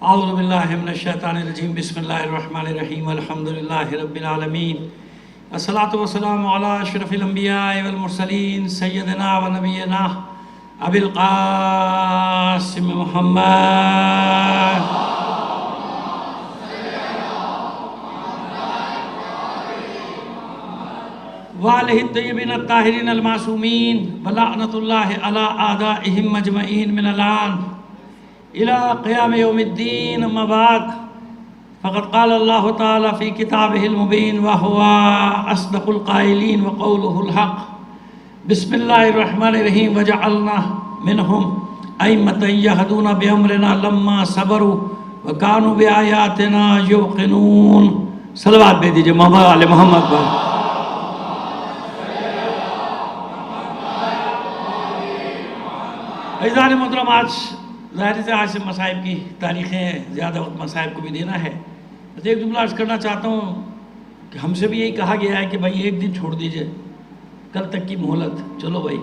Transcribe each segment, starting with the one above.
اعوذ باللہ من الشیطان الرجیم بسم اللہ الرحمن الرحیم الحمدللہ رب العالمین الصلاۃ والسلام علی اشرف الانبیاء والمرسلین سیدنا و نبینا ابی القاسم محمد وآلہ الطیبین الطاہرین المعصومین ولعنۃ اللہ علی اعدائہم مجمعین من الآن الى قیام یوم الدین. اما بعد فقد قال اللہ تعالی فی کتابہ المبین وہو اصدق القائلین وقولہ الحق. بسم اللہ الرحمن الرحیم وجعلنا منہم ائمۃ یہدون بامرنا لما صبروا وکانوا بآیاتنا یوقنون. صلوات بھیج دیجیے محمد علی محمد پر. عزیزان محترم، ظاہر سے آج سے مصائب کی تاریخیں ہیں، زیادہ وقت مصائب کو بھی دینا ہے. بس ایک جملہ عرض کرنا چاہتا ہوں کہ ہم سے بھی یہی کہا گیا ہے کہ بھائی ایک دن چھوڑ دیجئے، کل تک کی مہلت. چلو بھائی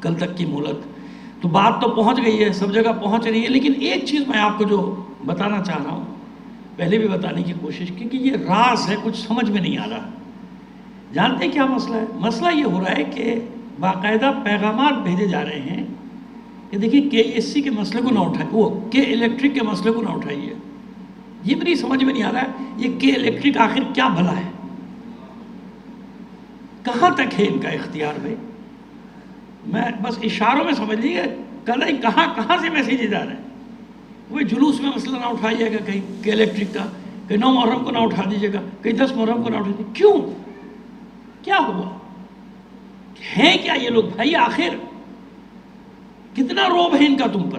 کل تک کی مہلت، تو بات تو پہنچ گئی ہے، سب جگہ پہنچ رہی ہے. لیکن ایک چیز میں آپ کو جو بتانا چاہ رہا ہوں، پہلے بھی بتانے کی کوشش کی کہ یہ راز ہے، کچھ سمجھ میں نہیں آ رہا. جانتے ہیں کیا مسئلہ ہے؟ مسئلہ یہ ہو رہا ہے کہ باقاعدہ پیغامات بھیجے جا رہے ہیں کہ دیکھیے کے ایس سی کے مسئلے کو نہ اٹھائیے، وہ کے الیکٹرک کے مسئلے کو نہ اٹھائیے. یہ میری سمجھ میں نہیں آ رہا ہے یہ کے الیکٹرک آخر کیا بھلا ہے، کہاں تک ہے ان کا اختیار؟ بھائی میں بس اشاروں میں سمجھ لیجیے کہیں کہاں سے میسیجز آ رہے ہیں. وہ جلوس میں مسئلہ نہ اٹھائیے گا، کہیں کے الیکٹرک کا، کہیں 9 محرم کو نہ اٹھا دیجیے گا، کہیں 10 محرم کو نہ اٹھا دیجیے. کیوں؟ کیا ہوا؟ ہیں کیا یہ لوگ؟ بھائی آخر کتنا روب ہے ان کا تم پر؟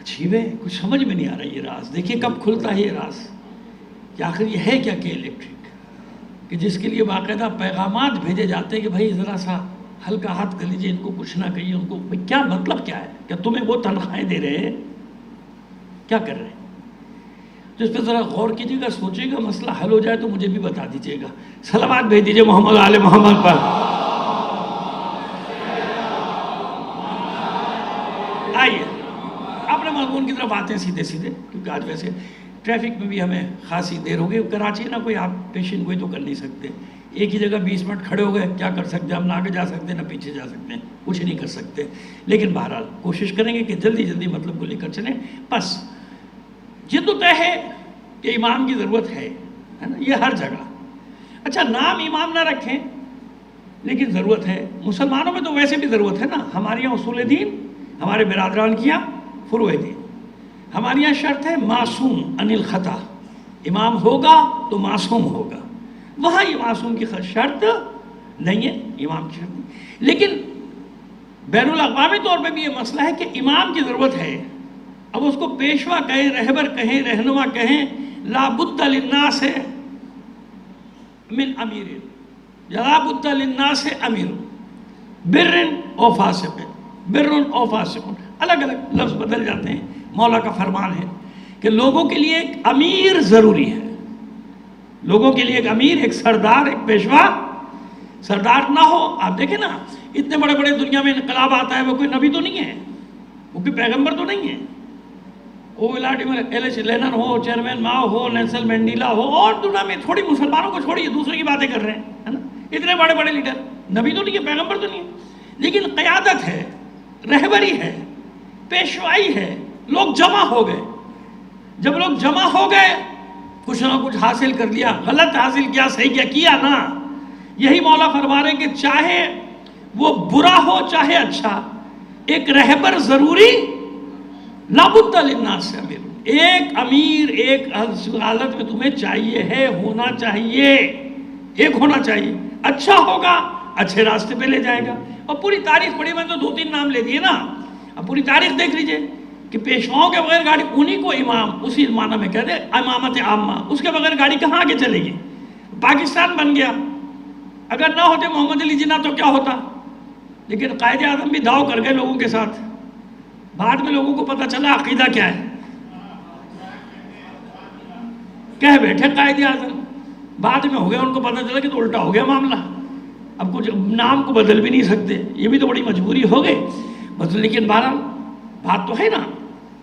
عجیب ہے، کچھ سمجھ میں نہیں آ رہا یہ راز. دیکھیے کب کھلتا ہے یہ راز کہ آخر یہ ہے کیا کے الیکٹرک، کہ جس کے لیے باقاعدہ پیغامات بھیجے جاتے ہیں کہ بھائی ذرا سا ہلکا ہاتھ کر لیجیے، ان کو کچھ نہ کہیے. ان کو بھائی کیا مطلب کیا ہے؟ کیا تمہیں وہ تنخواہیں دے رہے ہیں؟ کیا کر رہے ہیں؟ تو اس پہ ذرا غور کیجیے گا، سوچیے گا، مسئلہ حل ہو جائے تو مجھے بھی بتا دیجیے گا. صلوات بھیج دیجیے محمد آل محمد پر. آئیے اپنے مضمون کی طرف آتے ہیں سیدھے کیونکہ آج ویسے ٹریفک میں بھی ہمیں خاصی دیر ہو گئی. کراچی ہے نا، کوئی آپ پیشن گوئی تو کر نہیں سکتے. ایک ہی جگہ 20 منٹ کھڑے ہو گئے، کیا کر سکتے ہیں؟ ہم نہ آگے جا سکتے ہیں نہ پیچھے جا سکتے ہیں، کچھ نہیں کر سکتے. لیکن بہرحال کوشش کریں گے کہ جلدی مطلب کو لے کر چلیں. بس یہ تو طے ہے کہ امام کی ضرورت ہے نا، یہ ہر جگہ. اچھا نام امام نہ رکھیں لیکن ضرورت ہے. مسلمانوں میں تو ویسے بھی ضرورت ہے نا. ہمارے یہاں اصول دین، ہمارے برادران کی یہاں فروع دین. ہمارے یہاں شرط ہے معصوم عن الخطا، امام ہوگا تو معصوم ہوگا. وہاں یہ معصوم کی شرط نہیں ہے، امام کی شرط نہیں. لیکن بین الاقوامی طور پہ بھی یہ مسئلہ ہے کہ امام کی ضرورت ہے. اب اس کو پیشوا کہیں، رہبر کہیں، رہنما کہیں، لا بد للناس من امیر، لا بد للناس امیر، بر او فاسق، بر او فاسق، الگ الگ لفظ بدل جاتے ہیں. مولا کا فرمان ہے کہ لوگوں کے لیے ایک امیر ضروری ہے. لوگوں کے لیے ایک امیر، ایک سردار، ایک پیشوا. سردار نہ ہو، آپ دیکھیں نا اتنے بڑے بڑے دنیا میں انقلاب آتا ہے، وہ کوئی نبی تو نہیں ہے، وہ کوئی پیغمبر تو نہیں ہے. وہ ولاڈیمر ایلچ لینن ہو، چیئرمین ماؤ ہو، نیلسن مینڈیلا ہو، اور دنیا میں تھوڑی مسلمانوں کو چھوڑیے دوسرے کی باتیں کر رہے ہیں، ہے نا. اتنے بڑے بڑے لیڈر، نبی تو نہیں ہے، پیغمبر تو نہیں ہے. لیکن قیادت ہے، رہبری ہے، پیشوائی ہے. لوگ جمع ہو گئے. جب لوگ جمع ہو گئے، کچھ نہ کچھ حاصل کر لیا، غلط حاصل کیا، صحیح کیا نا. یہی مولا فرما رہے ہیں کہ چاہے وہ برا ہو چاہے اچھا، ایک رہبر ضروری. لابد للناس سے امیر، ایک امیر ایک حالت میں تمہیں چاہیے ہے، ہونا چاہیے، ایک ہونا چاہیے. اچھا ہوگا، اچھے راستے پہ لے جائے گا. اور پوری تاریخ پڑھی، میں تو 2-3 نام لے دیے نا. اب پوری تاریخ دیکھ لیجئے کہ پیشواؤں کے بغیر گاڑی، انہی کو امام اسی معنی میں کہتے ہیں امامت عامہ. اس کے بغیر گاڑی کہاں آگے چلے گی؟ پاکستان بن گیا. اگر نہ ہوتے محمد علی جناح تو کیا ہوتا؟ لیکن قائد اعظم بھی داؤ کر گئے لوگوں کے ساتھ. بعد میں لوگوں کو پتہ چلا عقیدہ کیا ہے، کہہ بیٹھے قائد اعظم. بعد میں ہو گیا، ان کو پتہ چلا کہ تو الٹا ہو گیا معاملہ. اب کچھ نام کو بدل بھی نہیں سکتے، یہ بھی تو بڑی مجبوری ہو گئی. لیکن بہرحال بات تو ہے نا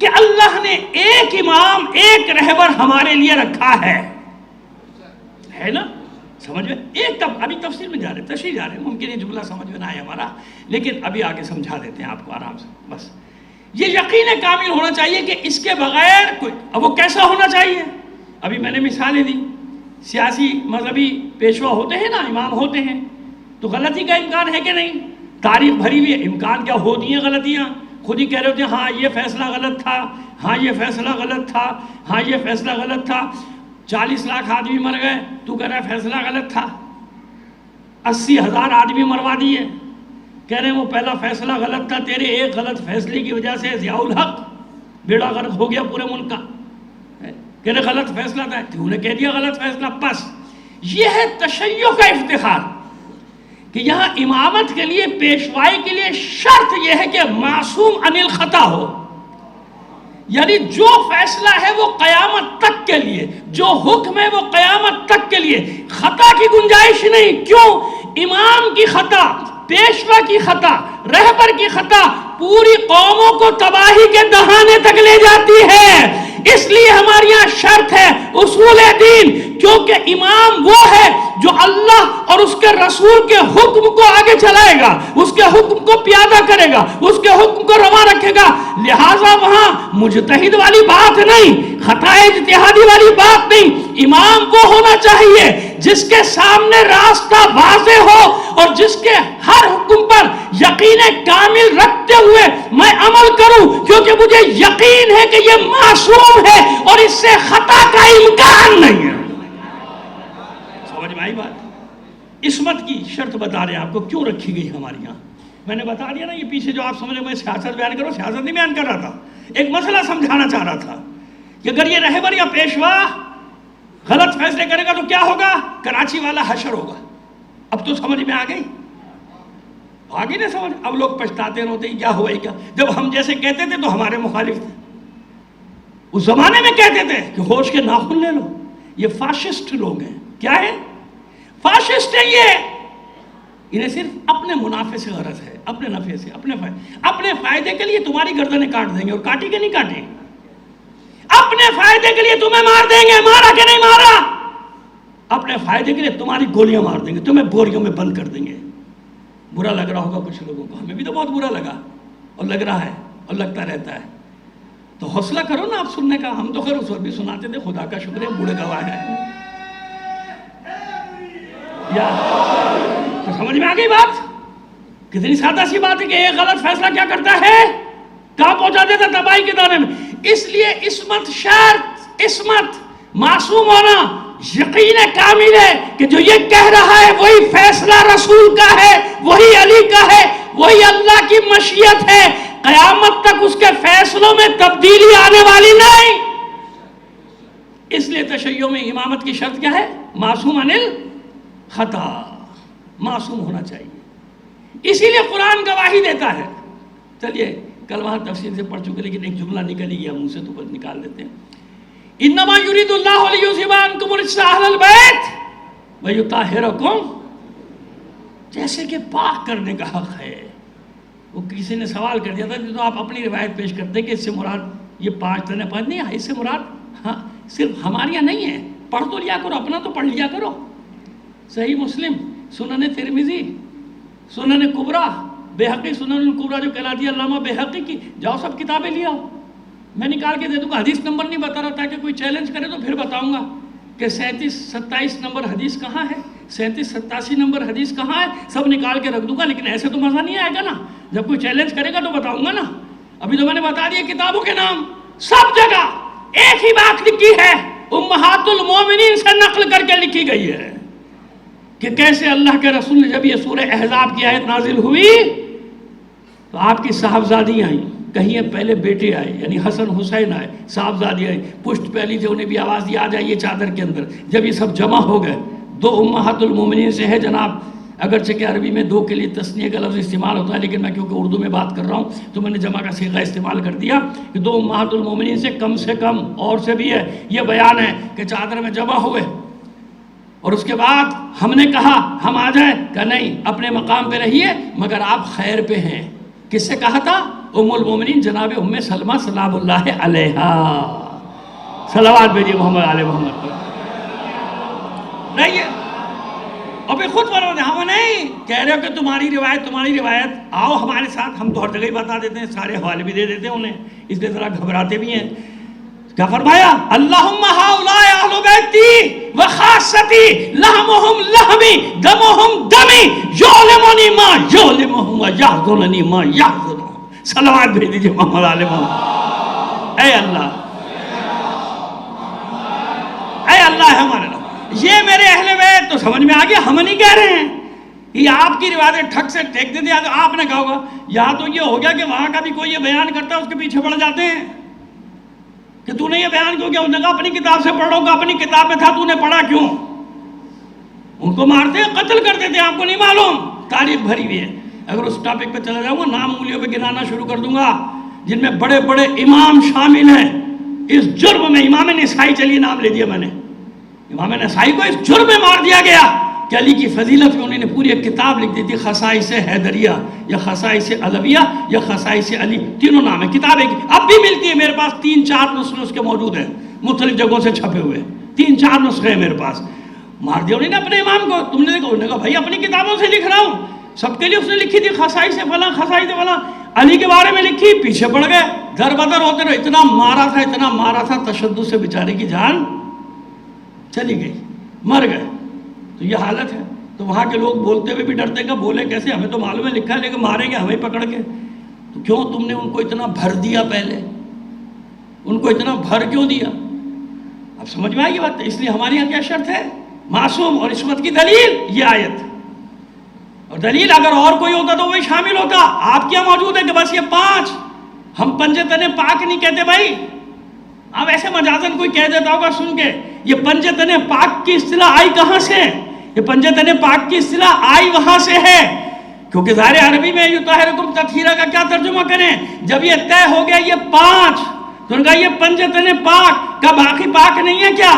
کہ اللہ نے ایک امام ایک رہبر ہمارے لیے رکھا ہے نا؟ سمجھ میں ایک ابھی تفصیل میں جا رہے ہیں، تشریح جا رہے ہیں، ممکن یہ جملہ سمجھ میں نہ آئے ہمارا، لیکن ابھی آگے سمجھا دیتے ہیں آپ کو آرام سے۔ بس یہ یقین کامل ہونا چاہیے کہ اس کے بغیر کوئی، اب وہ کیسا ہونا چاہیے؟ ابھی میں نے مثالیں دی، سیاسی مذہبی پیشوا ہوتے ہیں نا، امام ہوتے ہیں، تو غلطی کا امکان ہے کہ نہیں؟ تاریخ بھری ہوئی ہے، امکان کیا ہوتی ہیں غلطیاں، خود ہی کہہ رہے ہوتے ہیں ہاں یہ فیصلہ غلط تھا، ہاں یہ فیصلہ غلط تھا، ہاں یہ فیصلہ غلط تھا۔ 40 لاکھ آدمی مر گئے، تو کہہ رہا ہے فیصلہ غلط تھا۔ 80,000 آدمی مروا دیے، کہہ رہے ہیں وہ پہلا فیصلہ غلط تھا، تیرے ایک غلط فیصلے کی وجہ سے ضیاء الحق بیڑا غرق ہو گیا پورے ملک کا، کہہ رہے غلط فیصلہ تھا، تو نے کہہ دیا غلط فیصلہ۔ بس یہ ہے تشیع کا افتخار کہ یہاں امامت کے لیے، پیشوائی کے لیے شرط یہ ہے کہ معصوم عن الخطا ہو، یعنی جو فیصلہ ہے وہ قیامت تک کے لیے، جو حکم ہے وہ قیامت تک کے لیے، خطا کی گنجائش نہیں۔ کیوں؟ امام کی خطا، پیشوا کی خطا، رہبر کی خطا پوری قوموں کو تباہی کے دہانے تک لے جاتی ہے۔ اس لیے ہمارے یہاں شرط ہے اصول دین، کیونکہ امام وہ ہے جو اللہ اور اس کے رسول کے حکم کو آگے چلائے گا، اس کے حکم کو پیادہ کرے گا، اس کے حکم کو روا رکھے گا۔ لہٰذا وہاں مجتہد والی بات نہیں، خطا اجتہادی والی بات نہیں، امام وہ ہونا چاہیے جس کے سامنے راستہ واضح ہو اور جس کے ہر حکم پر یقین کامل رکھتے ہوئے میں عمل کروں، کیونکہ مجھے یقین ہے کہ یہ معصوم ہے اور اس سے خطا کا امکان نہیں ہے۔ سمجھ میں آئی بات؟ عصمت کی شرط بتا رہے ہیں آپ کو کیوں رکھی گئی ہمارے یہاں۔ میں نے بتا دیا نا، یہ پیچھے جو آپ سمجھ رہے میں سیاست بیان کروں، سیاست نہیں بیان کر رہا تھا، ایک مسئلہ سمجھانا چاہ رہا تھا کہ اگر یہ رہبر یا پیشوا غلط فیصلے کرے گا تو کیا ہوگا؟ کراچی والا حشر ہوگا۔ اب تو سمجھ میں آ گئی؟ آگے نہیں سمجھ؟ اب لوگ پچھتاتے رہتے ہیں کیا ہوا ہی کیا، جب ہم جیسے کہتے تھے تو ہمارے مخالف تھے، اس زمانے میں کہتے تھے کہ ہوش کے ناخن لے لو۔ یہ فاشسٹ لوگ ہیں، کیا ہے؟ فاشسٹ ہے یہ، انہیں صرف اپنے منافع سے غرض ہے، اپنے نفع سے، اپنے فائدے کے لیے تمہاری گردنیں کاٹ دیں گے، اور کاٹی کہ نہیں کاٹی، اپنے فائدے کے لیے تمہیں مار دیں گے، مارا کہ نہیں مارا، اپنے فائدے کے لیے تمہاری گولیاں مار دیں گے، تمہیں بوریوں میں بند کر دیں گے۔ برا لگ رہا ہوگا کچھ لوگوں کو، ہمیں بھی تو بہت برا لگا اور لگ رہا ہے اور لگتا رہتا ہے، تو حوصلہ کرو نا آپ سننے کا۔ ہم تو خیر اس وقت بھی سناتے تھے، خدا کا شکر ہے بوڑھے گواہ ہیں۔ یا تو سمجھ میں آ گئی بات؟ کتنی سادہ سی بات ہے کہ ایک غلط فیصلہ کیا کرتا ہے، کہاں پہنچا دیتا تباہی کے دانے میں۔ اس لیے عصمت شرط، عصمت معصوم ہونا یقین کامل ہے کہ جو یہ کہہ رہا ہے وہی فیصلہ رسول کا ہے، وہی علی کا ہے، وہی اللہ کی مشیت ہے، قیامت تک اس کے فیصلوں میں تبدیلی آنے والی نہیں۔ اس لیے تشیع میں امامت کی شرط کیا ہے؟ معصوم عن الخطا، معصوم ہونا چاہیے۔ اسی لیے قرآن گواہی دیتا ہے۔ چلیے کل وہاں تفصیل سے پڑھ چکے، لیکن ایک جملہ نکل ہی گیا منہ سے تو بس نکال دیتے ہیں۔ انما یرید اللہ لیذھب عنکم الرجس اہل البیت ویطہرکم، جیسے کہ پاک کرنے کا حق ہے۔ وہ کسی نے سوال کر دیا تھا تو آپ اپنی روایت پیش کرتے ہیں کہ اس سے مراد یہ 5 نہیں ہے، اس سے مراد ہاں صرف ہمارے یہاں نہیں ہے، پڑھ تو لیا کرو، اپنا تو پڑھ لیا کرو۔ صحیح مسلم، سنن ترمذی، سنن کبریٰ، بیہقی سنن الکبریٰ جو کہلاتی ہے علامہ بیہقی کی، جاؤ سب کتابیں لیا ہو، میں نکال کے دے دوں گا۔ حدیث نمبر نہیں بتا رہا تاکہ کوئی چیلنج کرے تو پھر بتاؤں گا کہ 37-27 نمبر حدیث کہاں ہے، 37-87 نمبر حدیث کہاں ہے، سب نکال کے رکھ دوں گا۔ لیکن ایسے تو مزہ نہیں آئے گا نا، جب کوئی چیلنج کرے گا تو بتاؤں گا نا۔ ابھی تو میں نے بتا دیا کتابوں کے نام، سب جگہ ایک ہی بات لکھی ہے، امہات المومنین سے نقل کر کے لکھی گئی ہے کہ کیسے اللہ کے رسول نے جب یہ سورہ احزاب کی آیت نازل ہوئی تو آپ کی صاحبزادی آئیں، کہیں پہلے بیٹے آئے یعنی حسن حسین آئے، صاحبزادی آئے، پشت پہلی سے انہیں بھی آواز دی آ جائیے چادر کے اندر۔ جب یہ سب جمع ہو گئے، 2 امہات المومنین سے ہے جناب، اگرچہ کہ عربی میں 2 کے لیے تثنیہ کا لفظ استعمال ہوتا ہے، لیکن میں کیونکہ اردو میں بات کر رہا ہوں تو میں نے جمع کا صیغہ استعمال کر دیا کہ 2 امہات المومنین سے کم اور سے بھی ہے۔ یہ بیان ہے کہ چادر میں جمع ہوئے اور اس کے بعد ہم نے کہا ہم آ جائیں، کہ نہیں اپنے مقام پہ رہیے مگر آپ خیر پہ ہیں۔ کس سے کہا تھا؟ ام المومنین جناب ام سلمہ سلام اللہ علیہا. صلوات بھیجیے محمد علیہ محمد پر. نہیں اور پھر خود فرماتے ہیں ہم نہیں کہہ رہے ہو کہ تمہاری روایت آؤ ہمارے ساتھ، ہم تو ہر جگہ ہی بتا دیتے ہیں، سارے حوالے بھی دے دیتے ہیں انہیں، اس لیے ذرا گھبراتے بھی ہیں. کیا فرمایا؟ اللہم ہؤلاء اہل بیتی وخاصتی لحمہم لحمی دمہم دمی یعلمنی ما یعلمہم ویحزننی ما یحزنہم. صلوات بھیج دیجئے محمد علیہ محمد. اے اللہ، اے اللہ ہے ہمارے رب، یہ میرے اہل بیت. تو سمجھ میں آ گیا ہم نہیں کہہ رہے ہیں، یہ آپ کی روایتیں ٹھک سے ٹھیک دے دیا. آپ نے کہا ہوگا یا تو یہ ہو گیا کہ وہاں کا بھی کوئی یہ بیان کرتا ہے اس کے پیچھے پڑ جاتے ہیں کہ تو نے یہ بیان کیوں کیا. اس نے کہا اپنی کتاب سے پڑھو گا، اپنی کتاب میں تھا تو نے پڑھا کیوں. ان کو مارتے ہیں، قتل کر دیتے ہیں، آپ کو نہیں معلوم. تاریخ بھری ہوئی ہے. اگر اس ٹاپک پہ چلا جاؤں گا نام انگلیوں پہ گنانا شروع کر دوں گا جن میں بڑے بڑے امام شامل ہیں. اس جرم میں امام نسائی، چلیے نام لے دیا میں نے، امام نسائی کو اس جرم میں مار دیا گیا کہ علی کی فضیلت میں انہوں نے پوری ایک کتاب لکھ دی تھی، خصائص حیدریہ یا خصائص علویہ یا خصائص علی، تینوں نام ہے. کتاب ایک اب بھی ملتی ہے میرے پاس، 3-4 نسخے اس کے موجود ہیں، مختلف جگہوں سے چھپے ہوئے 3-4 نسخے ہیں میرے پاس. مار دیا انہوں نے اپنے امام کو. تم نے کہا بھائی اپنی کتابوں سے لکھ رہا ہوں، سب کے لیے اس نے لکھی تھی خصائص فلاں خصائص فلاں، علی کے بارے میں لکھی، پیچھے پڑ گئے، در بدر ہوتے رہے. اتنا مارا تھا تشدد سے بیچارے کی جان چلی گئی، مر گئے. تو یہ حالت ہے. تو وہاں کے لوگ بولتے ہوئے بھی ڈرتے کہ بولے کیسے، ہمیں تو معلوم ہے لکھا ہے لیکن ماریں گے ہمیں پکڑ کے. تو کیوں تم نے ان کو اتنا بھر دیا، پہلے ان کو اتنا بھر کیوں دیا؟ اب سمجھ میں آئی یہ بات. اس لیے ہمارے یہاں کیا شرط ہے؟ معصوم اور عصمت کی دلیل یہ آیت. اور دلیل اگر اور کوئی ہوتا تو وہی شامل ہوتا. آپ کیا موجود ہے کہ بس یہ 5. ہم پنجے تنے پاک نہیں کہتے بھائی. اب ایسے مجازن کوئی کہہ دیتا ہوگا سن کے، یہ پنجے تنے پاک کی اصطلاح آئی کہاں سے؟ یہ پنجے تنے پاک کی اصطلاح آئی وہاں سے ہے، کیونکہ ظاہر عربی میں یطہرکم تطہیرا کا کیا ترجمہ کریں؟ جب یہ طے ہو گیا یہ 5، تو ان کا یہ پنجے تنے پاک کا باقی پاک نہیں ہے کیا؟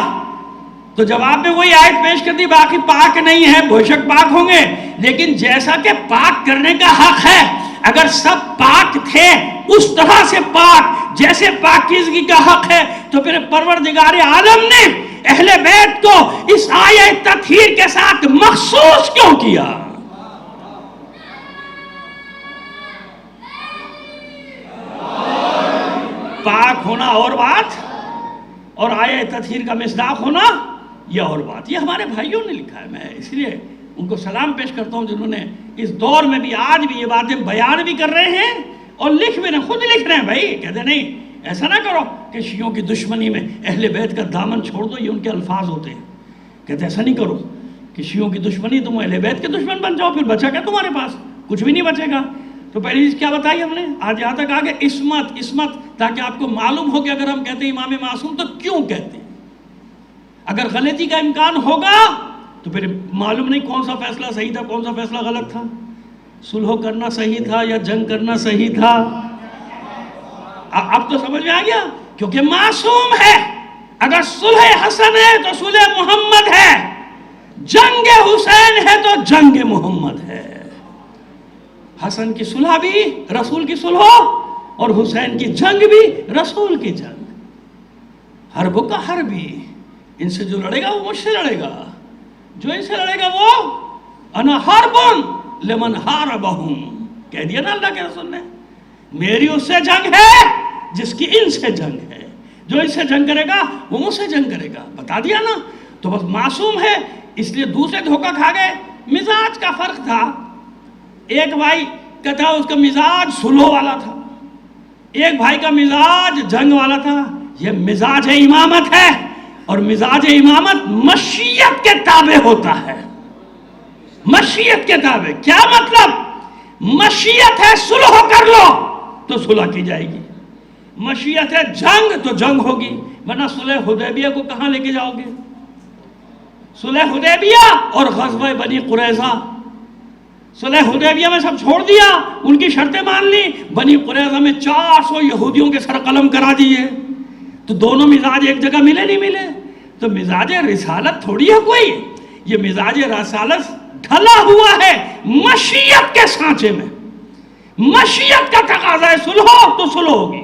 تو جواب میں وہی آیت پیش کر دی باقی پاک نہیں ہے، بے شک پاک ہوں گے، لیکن جیسا کہ پاک کرنے کا حق ہے، اگر سب پاک تھے اس طرح سے پاک جیسے پاکیزگی کا حق ہے، تو پھر پروردگار عالم نے اہل بیت کو اس آیت تطہیر کے ساتھ مخصوص کیوں کیا؟ پاک ہونا اور بات، اور آیت تطہیر کا مصداق ہونا یہ اور بات. یہ ہمارے بھائیوں نے لکھا ہے. میں اس لیے ان کو سلام پیش کرتا ہوں جنہوں نے اس دور میں بھی آج بھی یہ باتیں بیان بھی کر رہے ہیں اور لکھ بھی رہے ہیں، خود لکھ رہے ہیں. بھائی کہتے نہیں ایسا نہ کرو کہ شیعوں کی دشمنی میں اہل بیت کا دامن چھوڑ دو، یہ ان کے الفاظ ہوتے ہیں. کہتے ایسا نہیں کرو کہ شیعوں کی دشمنی تم اہل بیت کے دشمن بن جاؤ، پھر بچا کیا تمہارے پاس؟ کچھ بھی نہیں بچے گا. تو پہلی چیز کیا بتائی ہم نے؟ آج یہاں تک آگے عصمت، تاکہ آپ کو معلوم ہو کہ اگر ہم کہتے ہیں امام معصوم تو کیوں کہتے ہیں. اگر غلطی کا امکان ہوگا تو پھر معلوم نہیں کون سا فیصلہ صحیح تھا کون سا فیصلہ غلط تھا. صلح کرنا صحیح تھا یا جنگ کرنا صحیح تھا؟ اب تو سمجھ میں آ گیا، کیونکہ معصوم ہے. اگر صلح حسن ہے تو صلح محمد ہے، جنگ حسین ہے تو جنگ محمد ہے. حسن کی صلح بھی رسول کی صلح، اور حسین کی جنگ بھی رسول کی جنگ. حرب کا حربی، ان سے جو لڑے گا وہ مجھ سے لڑے گا، جو ان سے لڑے گا وہ انا حربن لمن حاربہم. کہہ دیا نا اللہ کے رسول نے، میری اس سے جنگ ہے جس کی ان سے جنگ ہے، جو ان سے جنگ کرے گا وہ مجھ سے جنگ کرے گا. بتا دیا نا. تو بس معصوم ہے، اس لیے دوسرے دھوکہ کھا گئے. مزاج کا فرق تھا. ایک بھائی کا تھا اس کا مزاج صلح والا تھا، ایک بھائی کا مزاج جنگ والا تھا. یہ مزاج امامت ہے، اور مزاج امامت مشیت کے تابع ہوتا ہے. مشیت کے تابع کیا مطلب؟ مشیت ہے صلح کر لو تو صلح کی جائے گی، مشیت ہے جنگ تو جنگ ہوگی. ورنہ صلح حدیبیہ کو کہاں لے کے جاؤ گے؟ صلح حدیبیہ اور غزوہ بنی قریظہ، صلح حدیبیہ میں سب چھوڑ دیا، ان کی شرطیں مان لی. بنی قریظہ میں 400 یہودیوں کے سر قلم کرا دیے. تو دونوں مزاج ایک جگہ ملے نہیں ملے؟ تو مزاج رسالت تھوڑی ہے کوئی، یہ مزاج رسالت ڈھلا ہوا ہے مشیت کے سانچے میں. مشیت کا تقاضا ہے صلح تو صلح ہوگی.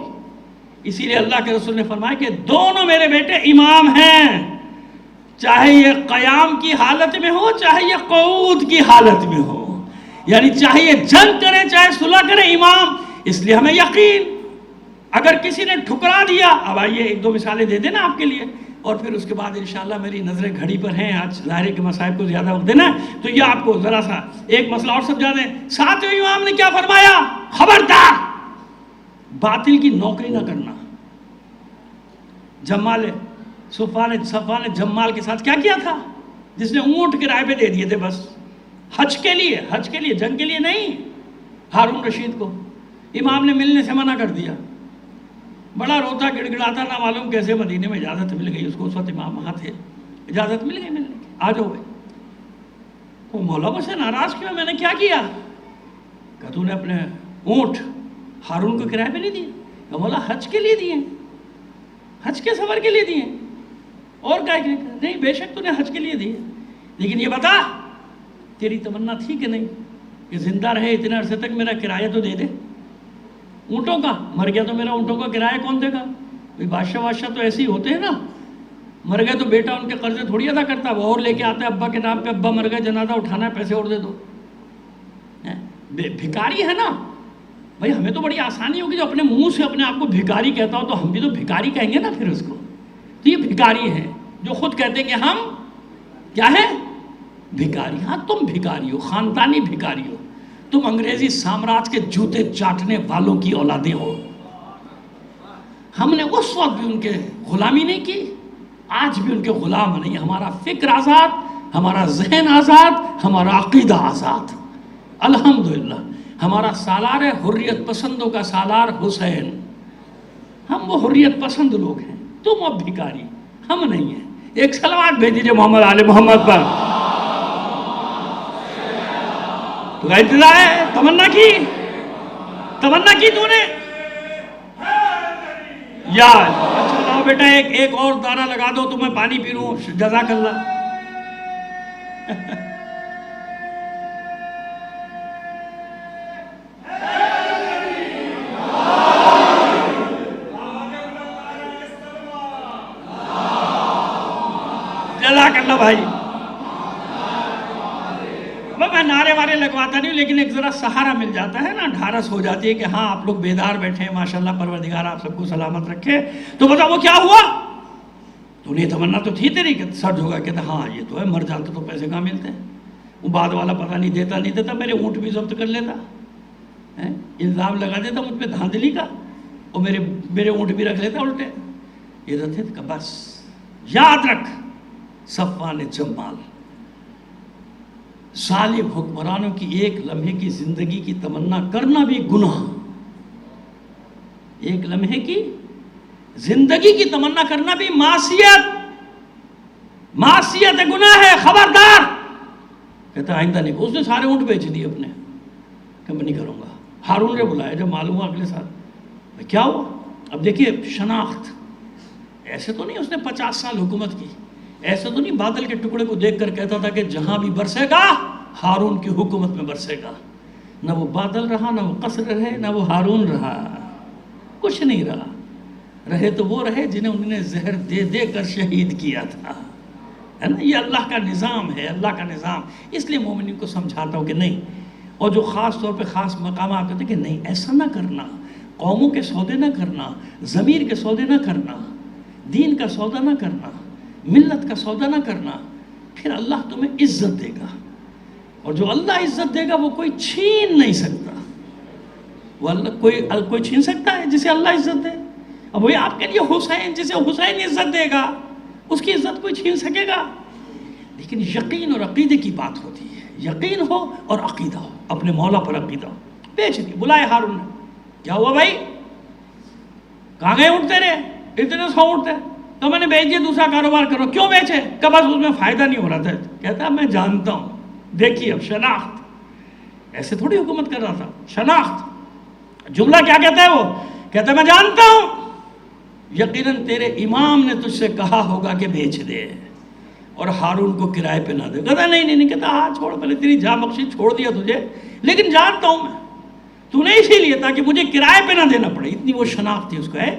اسی لیے اللہ کے رسول نے فرمایا کہ دونوں میرے بیٹے امام ہیں، چاہے یہ قیام کی حالت میں ہو چاہے یہ قعود کی حالت میں ہو، یعنی چاہے یہ جنگ کرے چاہے صلح کرے امام. اس لیے ہمیں یقین، اگر کسی نے ٹھکرا دیا، اب آئیے ایک دو مثالیں دے دینا آپ کے لیے، اور پھر اس کے بعد انشاءاللہ میری نظریں گھڑی پر ہیں، آج ظاہر کے مصائب کو زیادہ وقت دینا ہے، تو یہ آپ کو ذرا سا ایک مسئلہ اور سمجھا دیں. ساتویں امام نے کیا فرمایا؟ خبردار باطل کی نوکری نہ کرنا. جمال صفوان نے جمال کے ساتھ کیا کیا تھا؟ جس نے اونٹ کرائے پہ دے دیے تھے بس حج کے لیے جنگ کے لیے نہیں. ہارون رشید کو امام نے ملنے سے منع کر دیا، بڑا روتا گڑ گڑاتا، نہ معلوم کیسے مدینے میں اجازت مل گئی اس کو. اس وقت امام وہاں تھے، اجازت مل گئی ملنے کی، آ جاؤ بھائی. وہ مولا مجھ سے ناراض کیوں؟ میں نے کیا کیا؟ کہ تو نے اپنے اونٹ ہارون کو کرائے پہ نہیں دیے؟ کہ مولا حج کے لیے دیے، حج کے سفر کے لیے دیے، اور کیا؟ نہیں بے شک تو نے حج کے لیے دیے، لیکن یہ بتا تیری تمنا تھی کہ نہیں کہ زندہ رہے اتنے عرصے تک میرا کرایہ تو دے دے اونٹوں کا. مر گیا تو میرا اونٹوں کا کرایہ کون دے گا؟ بھائی بادشاہ تو ایسے ہی ہوتے ہیں نا، مر گئے تو بیٹا ان کے قرضے تھوڑی ادا کرتا، وہ اور لے کے آتا ہے ابا کے نام پہ، ابا مر گئے جنازہ اٹھانا ہے، پیسے اور دے دو. بھکاری ہے نا بھائی. ہمیں تو بڑی آسانی ہوگی، جو اپنے منہ سے اپنے آپ کو بھکاری کہتا ہو تو ہم بھی تو بھکاری کہیں گے نا پھر اس کو. تو یہ بھکاری ہے جو خود کہتے ہیں کہ ہم کیا ہے؟ بھکاری. ہاں تم بھکاری ہو، خاندانی بھکاری ہو، تم انگریزی سامراج کے جوتے چاٹنے والوں کی اولادیں ہو. ہم نے اس وقت بھی ان کے غلامی نہیں کی، آج بھی ان کے غلام نہیں. ہمارا فکر آزاد، ہمارا ذہن آزاد، ہمارا عقیدہ آزاد الحمدللہ. ہمارا سالار ہے حریت پسندوں کا سالار حسین. ہم وہ حریت پسند لوگ ہیں، تم اب بھکاری، ہم نہیں ہیں. ایک صلوات بھیج دیجیے محمد آل محمد پر. تو کا انتظار ہے؟ تمنا کی تو نے یار. اچھا لاؤ بیٹا ایک اور دانہ لگا دو تو میں پانی پی لوں. جزاک اللہ. جزاک اللہ بھائی. میں نعرے وارے لگواتا نہیں، لیکن ایک ذرا سہارا مل جاتا ہے نا، ڈھارس ہو جاتی ہے کہ ہاں آپ لوگ بیدار بیٹھے ہیں، ماشاءاللہ پروردگار آپ سب کو سلامت رکھے. تو بتا وہ کیا ہوا؟ تو نہیں تمنا تو تھی تیری کہ سرج ہوگا، کہتا ہاں یہ تو ہے، مر جاتا تو پیسے کہاں ملتے ہیں. وہ بعد والا پتہ نہیں دیتا، میرے اونٹ بھی ضبط کر لیتا، الزام لگا دیتا مجھ پہ دھاندلی کا، اور میرے اونٹ بھی رکھ لیتا الٹے. یہ تو تھے کہ بس یاد رکھ، صفوان جمال ظالم حکمرانوں کی ایک لمحے کی زندگی کی تمنا کرنا بھی گناہ. ایک لمحے کی زندگی کی تمنا کرنا بھی معصیت ہے، گناہ ہے. خبردار. کہتا آئندہ نہیں. اس نے سارے اونٹ بیچ دیے اپنے کہ میں نہیں کروں گا. ہارون نے بلایا جب معلوم ہوا اگلے سال کیا ہوا. اب دیکھیے شناخت، ایسے تو نہیں اس نے 50 سال حکومت کی، ایسے تو نہیں بادل کے ٹکڑے کو دیکھ کر کہتا تھا کہ جہاں بھی برسے گا ہارون کی حکومت میں برسے گا. نہ وہ بادل رہا، نہ وہ قصر رہے، نہ وہ ہارون رہا، کچھ نہیں رہا. رہے تو وہ رہے جنہیں انہوں نے زہر دے دے کر شہید کیا تھا. ہے نا، یہ اللہ کا نظام ہے، اللہ کا نظام. اس لیے مومنین کو سمجھاتا ہوں کہ نہیں، اور جو خاص طور پہ خاص مقامات ہوتے ہیں کہ نہیں ایسا نہ کرنا، قوموں کے سودے نہ کرنا، ضمیر کے سودے نہ کرنا، دین کا سودا نہ کرنا، ملت کا سودا نہ کرنا. پھر اللہ تمہیں عزت دے گا، اور جو اللہ عزت دے گا وہ کوئی چھین نہیں سکتا. وہ اللہ کوئی چھین سکتا ہے جسے اللہ عزت دے؟ اب وہی آپ کے لیے حسین، جسے حسین عزت دے گا اس کی عزت کوئی چھین سکے گا؟ لیکن یقین اور عقیدے کی بات ہوتی ہے. یقین ہو اور عقیدہ ہو، اپنے مولا پر عقیدہ ہو. بیچ دی. بلائے ہارون نے. کیا ہوا بھائی؟ کہاں گئے اونٹ تیرے؟ اتنے 100 اونٹ تھے. تو میں نے بیچ دیا، دوسرا کاروبار کرو. کیوں بیچے؟ کہ بس اس میں فائدہ نہیں ہو رہا تھا. کہتا میں جانتا ہوں. دیکھیے اب شناخت، ایسے تھوڑی حکومت کر رہا تھا. شناخت جملہ کیا کہتا ہے؟ وہ کہتا ہے میں جانتا ہوں یقیناً تیرے امام نے تجھ سے کہا ہوگا کہ بیچ دے اور ہارون کو کرائے پہ نہ دے. کہتا نہیں. کہتا ہاں چھوڑ، پہلے تیری جاں بخشی چھوڑ دیا تجھے، لیکن جانتا ہوں میں تو نے اسی لیے تاکہ مجھے کرائے پہ نہ دینا پڑے، اتنی وہ شناخت تھی اس کو ہے۔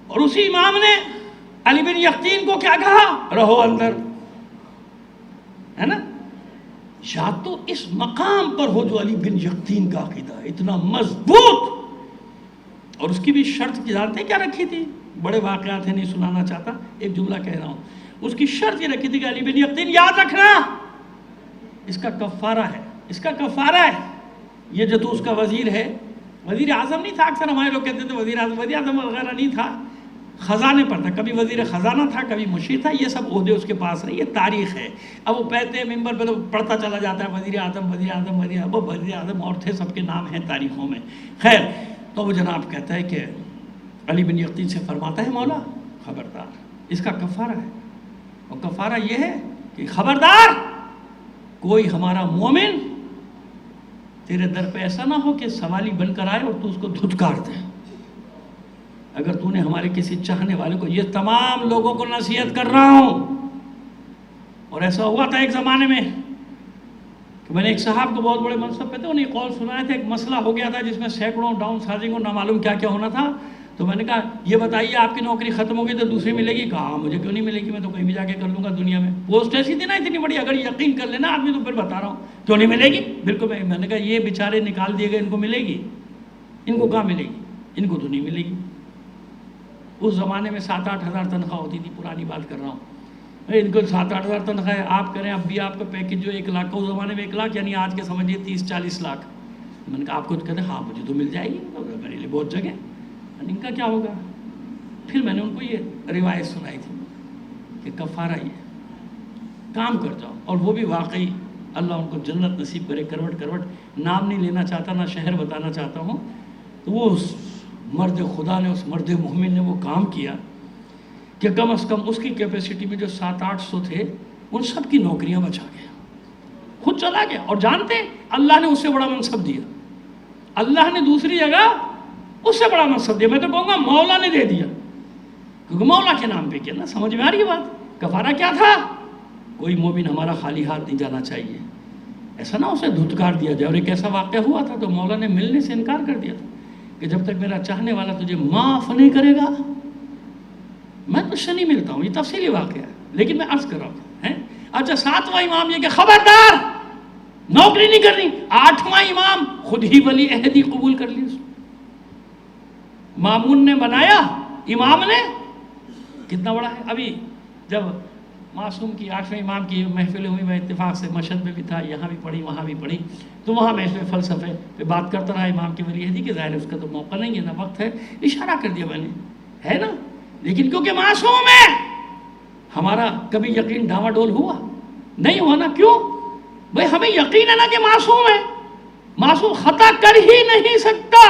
اور اسی امام نے علی بن یقطین کو کیا کہا؟ رہو اندر، ہے نا؟ یا تو اس مقام پر ہو جو علی بن یقطین کا عقیدہ ہے اتنا مضبوط، اور اس کی بھی شرط کی جانتے ہیں کیا رکھی تھی؟ بڑے واقعات ہیں، نہیں سنانا چاہتا، ایک جملہ کہہ رہا ہوں۔ اس کی شرط یہ رکھی تھی کہ علی بن یقطین یاد رکھنا اس کا کفارہ ہے، اس کا کفارہ ہے، یہ جو تو اس کا وزیر ہے، وزیر اعظم نہیں تھا، اکثر ہمارے لوگ کہتے تھے وزیر اعظم وغیرہ نہیں تھا، خزانے پر تھا، کبھی وزیر خزانہ تھا، کبھی مشیر تھا، یہ سب عہدے اس کے پاس نہیں، یہ تاریخ ہے۔ اب وہ کہتے ہیں ممبر پہ تو پڑھتا چلا جاتا ہے وزیر اعظم وزیر اعظم وزیر اعظم، وہ وزیر اعظم اور تھے، سب کے نام ہیں تاریخوں میں۔ خیر، تو وہ جناب کہتا ہے کہ علی بن یقطین سے فرماتا ہے مولا خبردار اس کا کفارہ ہے، اور کفارہ یہ ہے کہ خبردار کوئی ہمارا مومن تیرے در پہ ایسا نہ ہو کہ سوالی بن کر آئے اور تو اس کو دھتکار دے۔ اگر تو نے ہمارے کسی چاہنے والے کو، یہ تمام لوگوں کو نصیحت کر رہا ہوں، اور ایسا ہوا تھا ایک زمانے میں کہ میں نے ایک صاحب کو بہت بڑے منصب پہ تھے، انہیں قول سنائے تھے، ایک مسئلہ ہو گیا تھا جس میں سینکڑوں ڈاؤن سازنگ اور نامعلوم کیا کیا ہونا تھا، تو میں نے کہا یہ بتائیے آپ کی نوکری ختم ہو گئی تو دوسری ملے گی؟ کہا مجھے کیوں نہیں ملے گی، میں تو کہیں بھی جا کے کر لوں گا دنیا میں، پوسٹ ایسی تھی نا اتنی بڑی، اگر یقین کر لینا آدمی تو پھر بتا رہا ہوں کیوں نہیں ملے گی، بالکل۔ میں نے کہا یہ بیچارے نکال دیے گئے، ان کو ملے گی؟ ان کو کہاں ملے گی، ان کو تو نہیں ملے گی۔ اس زمانے میں 7-8 ہزار تنخواہ ہوتی تھی، پرانی بات کر رہا ہوں، ان کو 7-8 ہزار تنخواہ ہے، آپ کریں اب بھی آپ کا پیکج جو 1 لاکھ کا، اس زمانے میں 1 لاکھ یعنی آج کے سمجھیے 30-40 لاکھ۔ میں نے کہا آپ کو کہتے ہیں ہاں مجھے تو مل جائے گی، میرے لیے بہت جگہ، ان کا کیا ہوگا؟ پھر میں نے ان کو یہ روایت سنائی تھی کہ کفارہ یہ کام کر جاؤ، اور وہ بھی واقعی اللہ ان کو جنت نصیب کرے، کروٹ کروٹ، نام نہیں لینا چاہتا، نہ شہر بتانا چاہتا ہوں، تو وہ اس مرد خدا نے، اس مرد مومن نے وہ کام کیا کہ کم از کم اس کی کیپیسٹی میں جو 700-800 تھے ان سب کی نوکریاں بچا گیا، خود چلا گیا۔ اور جانتے ہیں اللہ نے اس سے بڑا منصب دیا، اللہ نے دوسری جگہ اس سے بڑا منصب دیا، میں تو کہوں گا مولا نے دے دیا، کیونکہ مولا کے نام پہ کیا نا، سمجھ میں آ رہی ہے بات؟ کفارہ کیا تھا؟ کوئی مومن ہمارا خالی ہاتھ نہیں جانا چاہیے، ایسا نہ اسے دھتکار دیا جائے۔ اور ایک ایسا واقعہ ہوا تھا تو مولا نے ملنے سے انکار کر دیا تھا کہ جب تک میرا چاہنے والا تجھے معاف نہیں کرے گا میں تجھ سے نہیں ملتا ہوں۔ یہ تفصیلی واقعہ ہے لیکن میں عرض کر رہا ہوں۔ اچھا، 7واں امام یہ کہ خبردار نوکری نہیں کرنی۔ 8واں امام خود ہی ولی عہدی قبول کر لی، مامون نے بنایا، امام نے، کتنا بڑا ہے۔ ابھی جب معصوم کی 8ویں امام کی محفل ہوئی، میں اتفاق سے مشہد میں بھی تھا، یہاں بھی پڑھی وہاں بھی پڑھی، تو وہاں میں اس میں فلسفے پہ بات کرتا رہا امام کی ولی عہدی، کہ ظاہر ہے اس کا تو موقع نہیں ہے، نہ وقت ہے، اشارہ کر دیا میں نے، ہے نا، لیکن کیونکہ معصوم ہے ہمارا کبھی یقین ڈھاوا ڈول ہوا نہیں ہوا نا۔ کیوں بھئی؟ ہمیں یقین ہے نا کہ معصوم ہے، معصوم خطا کر ہی نہیں سکتا،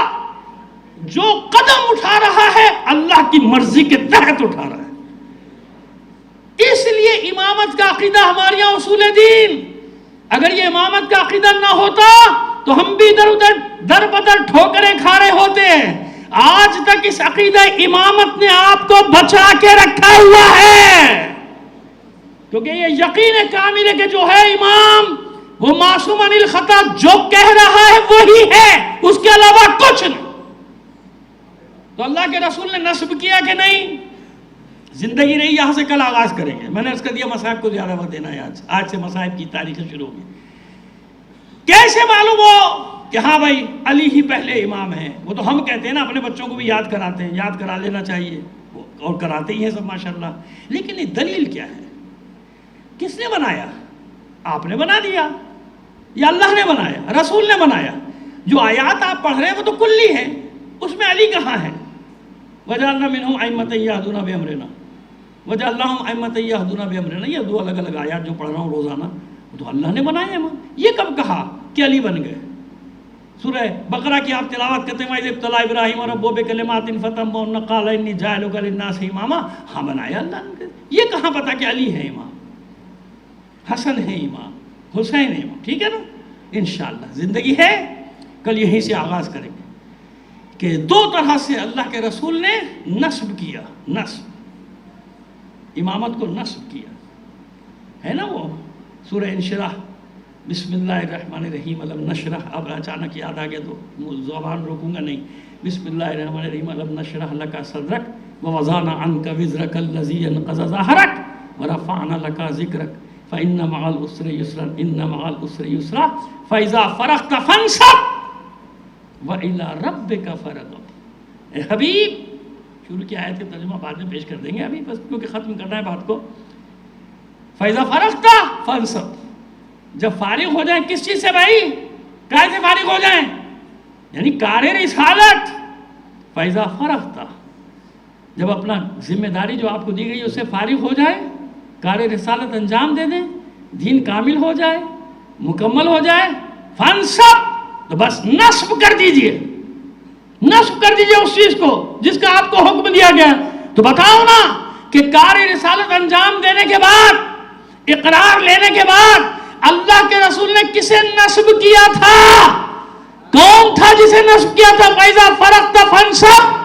جو قدم اٹھا رہا ہے اللہ کی مرضی کے تحت اٹھا رہا ہے۔ اس لیے امامت کا عقیدہ ہمارے یہاں اصول دین، اگر یہ امامت کا عقیدہ نہ ہوتا تو ہم بھی در بدر ٹھوکریں کھا رہے ہوتے ہیں۔ آج تک اس عقیدہ امامت نے آپ کو بچا کے رکھا ہوا ہے، کیونکہ یہ یقین کامل ہے کہ جو ہے امام وہ معصوم عن الخطا، جو کہہ رہا ہے وہی ہے، اس کے علاوہ کچھ نہیں۔ تو اللہ کے رسول نے نصب کیا کہ نہیں؟ زندگی رہی، یہاں سے کل آغاز کریں گے۔ میں نے عرض کر دیا مصاحب کو زیادہ وقت دینا ہے، آج سے مصاحب کی تاریخیں شروع ہوگی۔ کیسے معلوم ہو کہ ہاں بھائی علی ہی پہلے امام ہیں؟ وہ تو ہم کہتے ہیں نا، اپنے بچوں کو بھی یاد کراتے ہیں، یاد کرا لینا چاہیے، اور کراتے ہی ہیں سب ماشاءاللہ، لیکن یہ دلیل کیا ہے؟ کس نے بنایا؟ آپ نے بنا دیا یا اللہ نے بنایا، رسول نے بنایا؟ جو آیات آپ پڑھ رہے ہیں وہ تو کلی ہیں، اس میں علی کہاں ہے؟ وَجَعَلْنَا مِنْهُمْ أَئِمَّةً يَهْدُونَ بِأَمْرِنَا وَجَعَلْنَاهُمْ أَئِمَّةً يَهْدُونَ بِأَمْرِنَا، یہ دو الگ الگ آیات جو پڑھ رہا ہوں روزانہ، وہ تو اللہ نے بنائے ہیں۔ یہ کب کہا کہ علی بن گئے؟ سورہ بقرہ کی آپ تلاوت کرتے ہیں، وَإِذِ ابْتَلَىٰ إِبْرَاهِيمَ رَبُّهُ بِكَلِمَاتٍ فَأَتَمَّهُنَّ قَالَ إِنِّي جَاعِلُكَ لِلنَّاسِ إِمَامًا، ہاں بنایا اللہ نے۔ یہ کہاں پتا کہ علی ہے امام، حسن ہے امام، حسین ہے امام، ٹھیک ہے نا؟ انشاءاللہ زندگی ہے، کل یہیں سے آغاز کریں گے کہ دو طرح سے اللہ کے رسول نے نصب کیا، نصب، امامت کو نصب کیا، ہے نا وہ سورہ انشراح بسم اللہ الرحمن الرحیم علم نشرح، اب اچانک یاد آ گیا تو زبان روکوں گا نہیں. بسم اللہ الرحمن الرحیم علم نشرح لک صدرک ووضعنا عنک وزرک الذی انقض ظہرک ورفعنا لک ذکرک فإن مع العسر یسرا ان مع العسر یسرا فإذا فرغت فانصب وإلی ربک فرغب. اے حبیب، شروع کی آیت کا ترجمہ بعد میں پیش کر دیں گے، ابھی بس کیونکہ ختم کرنا ہے بات کو. فإذا فرغت فانصب، جب فارغ ہو جائیں کس چیز سے بھائی؟ کائے سے فارغ ہو جائیں؟ یعنی کار رسالت. فإذا فرغت، جب اپنا ذمہ داری جو آپ کو دی گئی اس سے فارغ ہو جائے، کار رسالت انجام دے دیں، دین کامل ہو جائے، مکمل ہو جائے، فانصب، تو بس نصب کر دیجئے، نصب کر دیجئے اس چیز کو جس کا آپ کو حکم دیا گیا. تو بتاؤ نا کہ کار رسالت انجام دینے کے بعد، اقرار لینے کے بعد اللہ کے رسول نے کسے نصب کیا تھا؟ کون تھا جسے نصب کیا تھا؟ فَإِذَا فَرَغْتَ فَانصَبْ.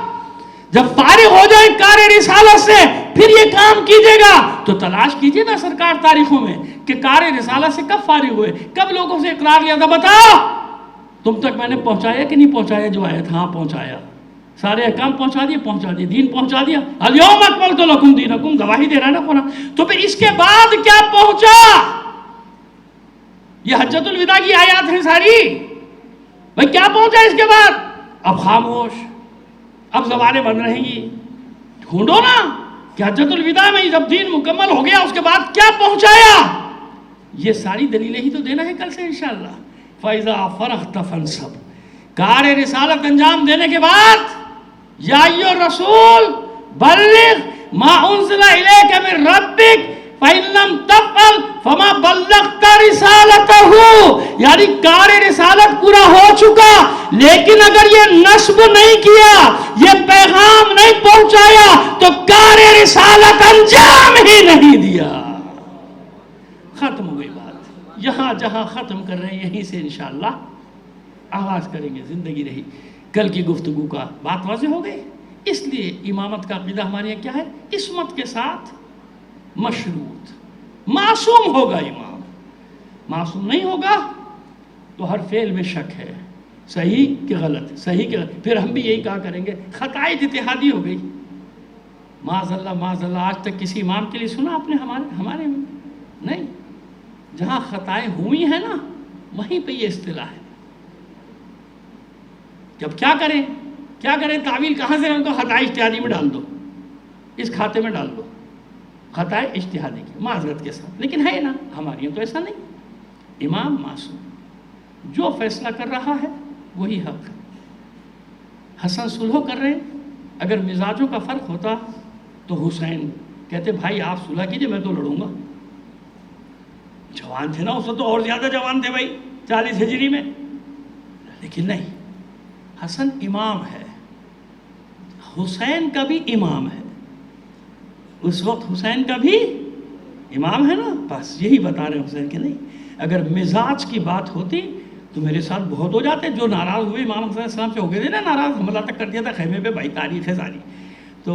جب فارغ ہو جائیں کار رسالت سے پھر یہ کام کیجئے گا. تو تلاش کیجئے نا سرکار تاریخوں میں کہ کار رسالت سے کب فارغ ہوئے، کب لوگوں سے اقرار لیا تھا. بتاؤ تم تک میں نے پہنچایا کہ نہیں پہنچایا جو آیا تھا؟ ہاں پہنچایا، سارے احکام پہنچا دیے، دین پہنچا دیا. الیوم اکملت لکم دینکم، گواہی دے رہا ہے نا قرآن. تو پھر اس کے بعد کیا پہنچا؟ یہ حجت الوداع کی آیات ہیں ساری. بھئی کیا پہنچا اس کے بعد؟ اب خاموش، اب زبانیں بند رہیں گی. ڈھونڈو نا کہ حجت الوداع میں جب دین مکمل ہو گیا اس کے بعد کیا پہنچایا. یہ ساری دلیلیں ہی تو دینا ہے کل سے انشاءاللہ. فَإِذَا فَرَغْتَ فَانصَبْ، کار رسالت انجام دینے کے بعد یا ایھا الرسول بلغ ما انزل الیک من ربک فَإِن لَمْ تَفْعَلْ فَمَا بَلَّغْتَ رِسَالَتَهُ. یعنی کار رسالت پورا ہو چکا، لیکن اگر یہ نصب نہیں کیا، یہ پیغام نہیں پہنچایا تو کار رسالت انجام ہی نہیں دیا. ختم ہو گئی بات. یہاں جہاں ختم کر رہے ہیں یہیں سے انشاءاللہ آغاز کریں گے. زندگی رہی کل کی گفتگو کا بات واضح ہو گئی. اس لیے امامت کا عقیدہ ہمارے یہاں کیا ہے؟ عصمت کے ساتھ مشروط. معصوم ہوگا امام، معصوم نہیں ہوگا تو ہر فعل میں شک ہے، صحیح کہ غلط، صحیح کہ غلط. پھر ہم بھی یہی کہا کریں گے خطائے اجتہادی ہو گئی. معاذ اللہ آج تک کسی امام کے لیے سنا آپ نے ہمارے نہیں. جہاں خطائیں ہوئی ہیں نا وہیں پہ یہ اصطلاح ہے. جب کیا کریں تعویل کہاں سے؟ ان کو خطائے اجتہادی میں ڈال دو، اس کھاتے میں ڈال دو، خطائے اجتہادی کی معذرت کے ساتھ. لیکن ہے نا ہمارے یہاں تو ایسا نہیں. امام معصوم، جو فیصلہ کر رہا ہے وہی حق. حسن صلح کر رہے ہیں، اگر مزاجوں کا فرق ہوتا تو حسین کہتے بھائی آپ صلح کیجئے میں تو لڑوں گا. جوان تھے نا اس وقت، تو اور زیادہ جوان تھے بھائی 40 ہجری میں. لیکن نہیں، حسن امام ہے، حسین کا بھی امام ہے. اس وقت حسین کا بھی امام ہے نا. بس یہی بتا رہے ہیں حسین کے نہیں. اگر مزاج کی بات ہوتی تو میرے ساتھ بہت ہو جاتے. جو ناراض ہوئے امام حسین السلام سے ہو گئے تھے نا، ناراض، حملہ تک کر دیا تھا خیمے پہ. بھائی تاریخ ہے ساری. تو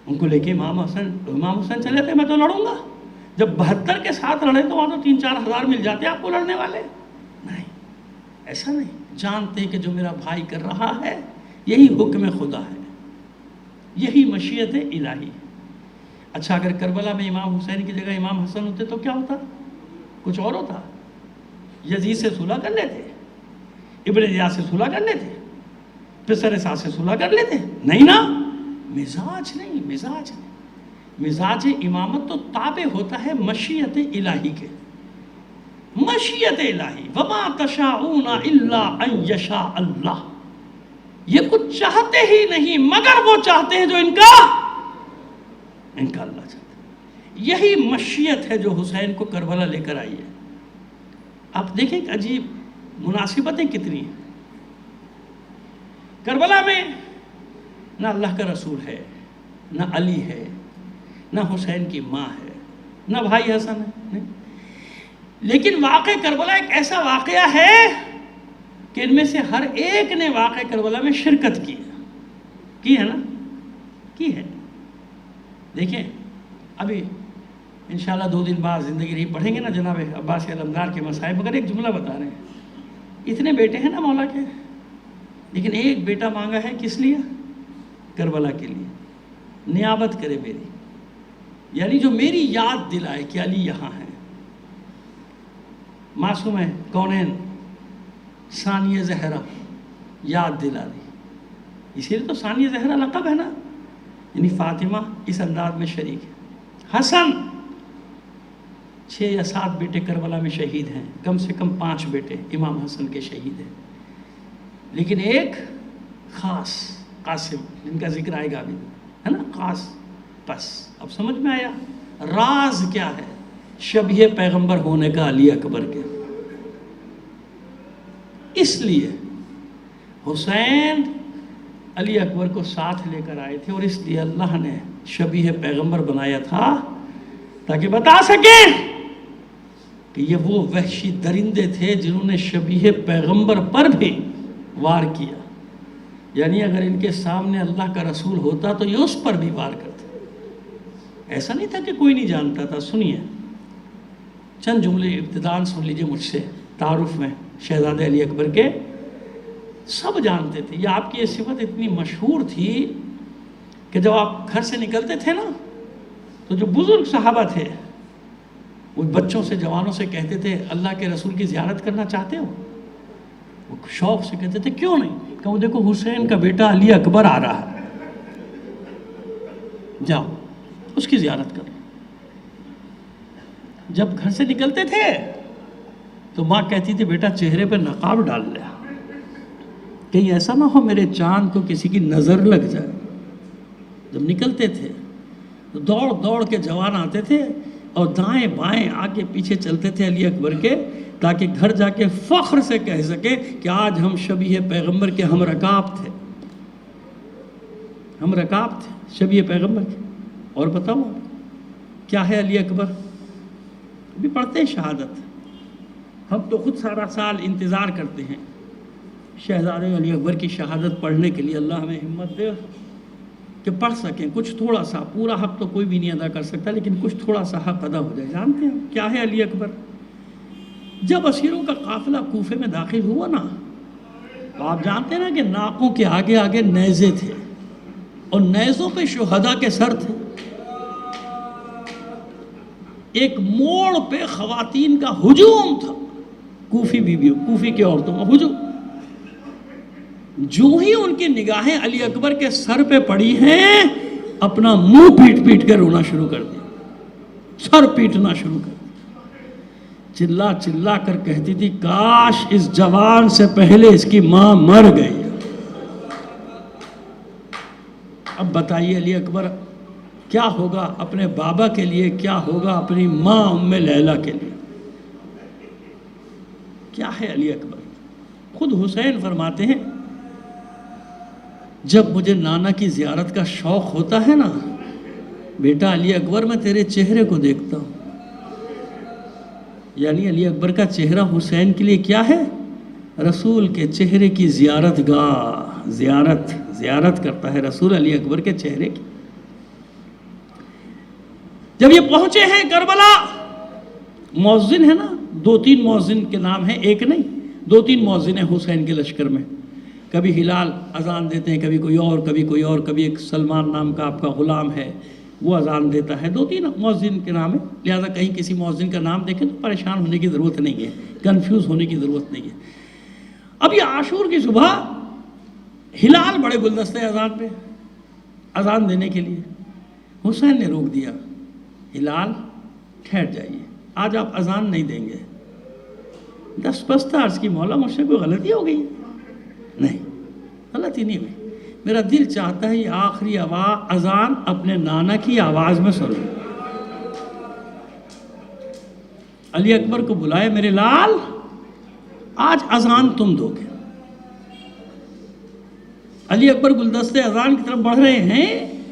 ان کو لے کے امام حسین چلے تھے میں تو لڑوں گا. جب 72 کے ساتھ لڑے تو وہاں تو 3-4 ہزار مل جاتے آپ کو لڑنے والے. نہیں، ایسا نہیں. جانتے کہ جو میرا بھائی کر رہا ہے یہی حکم خدا ہے، یہی مشیت الہی. اچھا اگر کربلا میں امام حسین کی جگہ امام حسن ہوتے تو کیا ہوتا؟ کچھ اور ہوتا. یزید سے صلح کر لیتے، ابن زیاد سے صلح کر لیتے، پسر سعد سے صلح کر لیتے. نہیں نا، مزاج نہیں. مزاج امامت تو تابع ہوتا ہے مشیت الہی کے. مشیت الہی، وما تشاءون الا ان یشاء اللہ. یہ کچھ چاہتے ہی نہیں مگر وہ چاہتے ہیں جو ان کا اللہ چاہتا ہے. یہی مشیت ہے جو حسین کو کربلا لے کر آئی ہے. آپ دیکھیں کہ عجیب مناسبتیں کتنی ہیں. کربلا میں نہ اللہ کا رسول ہے، نہ علی ہے، نہ حسین کی ماں ہے، نہ بھائی حسن ہے. لیکن واقع کربلا ایک ایسا واقعہ ہے کہ ان میں سے ہر ایک نے واقع کربلا میں شرکت کی ہے نا، کی ہے. دیکھیں ابھی انشاءاللہ 2 دن بعد زندگی رہی پڑھیں گے نا جناب عباس علمدار کے مصائب، مگر ایک جملہ بتا رہے ہیں، اتنے بیٹے ہیں نا مولا کے، لیکن ایک بیٹا مانگا ہے کس لیے؟ کربلا کے لیے، نیابت کرے میری، یعنی جو میری یاد دلائے کہ علی یہاں ہے، معصوم ہے کونین ثانیہ زہرا یاد دلا دی، اسی لیے تو ثانیہ زہرا لقب ہے نا، یعنی فاطمہ اس انداز میں شریک ہے۔ حسن 6 یا 7 بیٹے کربلا میں شہید ہیں، کم سے کم 5 بیٹے امام حسن کے شہید ہیں، لیکن ایک خاص قاسم جن کا ذکر آئے گا ابھی، ہے نا خاص۔ بس اب سمجھ میں آیا راز کیا ہے شبیہ پیغمبر ہونے کا علی اکبر کے؟ اس لیے حسین علی اکبر کو ساتھ لے کر آئے تھے، اور اس لیے اللہ نے شبیہ پیغمبر بنایا تھا تاکہ بتا سکے کہ یہ وہ وحشی درندے تھے جنہوں نے شبیہ پیغمبر پر بھی وار کیا، یعنی اگر ان کے سامنے اللہ کا رسول ہوتا تو یہ اس پر بھی وار کرتے۔ ایسا نہیں تھا کہ کوئی نہیں جانتا تھا۔ سنیے چند جملے ابتداءً سن لیجئے مجھ سے، تعارف میں شہزادے علی اکبر کے سب جانتے تھے۔ یہ آپ کی یہ صفت اتنی مشہور تھی کہ جب آپ گھر سے نکلتے تھے نا تو جو بزرگ صحابہ تھے وہ بچوں سے جوانوں سے کہتے تھے اللہ کے رسول کی زیارت کرنا چاہتے ہو؟ وہ شوق سے کہتے تھے کیوں نہیں؟ کہ وہ دیکھو حسین کا بیٹا علی اکبر آ رہا ہے، جاؤ اس کی زیارت کرو۔ جب گھر سے نکلتے تھے تو ماں کہتی تھی بیٹا چہرے پہ نقاب ڈال لیا، کہیں ایسا نہ ہو میرے چاند کو کسی کی نظر لگ جائے۔ جب نکلتے تھے تو دوڑ دوڑ کے جوان آتے تھے اور دائیں بائیں آگے پیچھے چلتے تھے علی اکبر کے، تاکہ گھر جا کے فخر سے کہہ سکے کہ آج ہم شبیہ پیغمبر کے ہم رکاب تھے، ہم رکاب تھے شبیہ پیغمبر کے۔ اور بتاؤ کیا ہے علی اکبر؟ ابھی پڑھتے ہیں شہادت، ہم تو خود سارا سال انتظار کرتے ہیں شہزادے علی اکبر کی شہادت پڑھنے کے لیے۔ اللہ ہمیں ہمت دے کہ پڑھ سکیں کچھ تھوڑا سا، پورا حق تو کوئی بھی نہیں ادا کر سکتا، لیکن کچھ تھوڑا سا حق ادا ہو جائے۔ جانتے ہیں کیا ہے علی اکبر؟ جب اسیروں کا قافلہ کوفے میں داخل ہوا نا تو آپ جانتے ہیں نا کہ ناقوں کے آگے آگے نیزے تھے اور نیزوں پہ شہداء کے سر تھے۔ ایک موڑ پہ خواتین کا ہجوم تھا، کوفی بیویوں، کوفی کے عورتوں کا ہجوم۔ جو ہی ان کی نگاہیں علی اکبر کے سر پہ پڑی ہیں اپنا منہ پیٹ پیٹ کر رونا شروع کر دیا، سر پیٹنا شروع کر دیا، چلا چلا کر کہتی تھی کاش اس جوان سے پہلے اس کی ماں مر گئی۔ اب بتائیے علی اکبر کیا ہوگا اپنے بابا کے لیے، کیا ہوگا اپنی ماں ام لیلہ کے لیے؟ کیا ہے علی اکبر؟ خود حسین فرماتے ہیں جب مجھے نانا کی زیارت کا شوق ہوتا ہے نا بیٹا علی اکبر میں تیرے چہرے کو دیکھتا ہوں۔ یعنی علی اکبر کا چہرہ حسین کے لیے کیا ہے؟ رسول کے چہرے کی زیارت گاہ، زیارت کرتا ہے رسول علی اکبر کے چہرے کی۔ جب یہ پہنچے ہیں کربلا، مؤذن ہے نا، 2-3 مؤذن کے نام ہیں، ایک نہیں 2-3 مؤذن ہیں حسین کے لشکر میں۔ کبھی ہلال اذان دیتے ہیں، کبھی کوئی اور، کبھی کوئی اور، کبھی ایک سلمان نام کا آپ کا غلام ہے وہ اذان دیتا ہے۔ 2-3 مؤذن کے نام ہے، لہذا کہیں کسی مؤذن کا نام دیکھیں تو پریشان ہونے کی ضرورت نہیں ہے، کنفیوز ہونے کی ضرورت نہیں ہے۔ اب یہ عاشور کی صبح ہلال بڑے گلدستے اذان پہ اذان دینے کے لیے، حسین نے روک دیا، ہلال ٹھہر جائیے، آج آپ اذان نہیں دیں گے۔ دستبستہ عرض کی مولا مجھ سے کوئی غلطی ہو گئی؟ نہیں غلطی نہیں ہوئی، میرا دل چاہتا ہے یہ آخری اذان اپنے نانا کی آواز میں سنوں۔ علی اکبر کو بلائے، میرے لال آج اذان تم دو گے۔ علی اکبر گلدستے اذان کی طرف بڑھ رہے ہیں،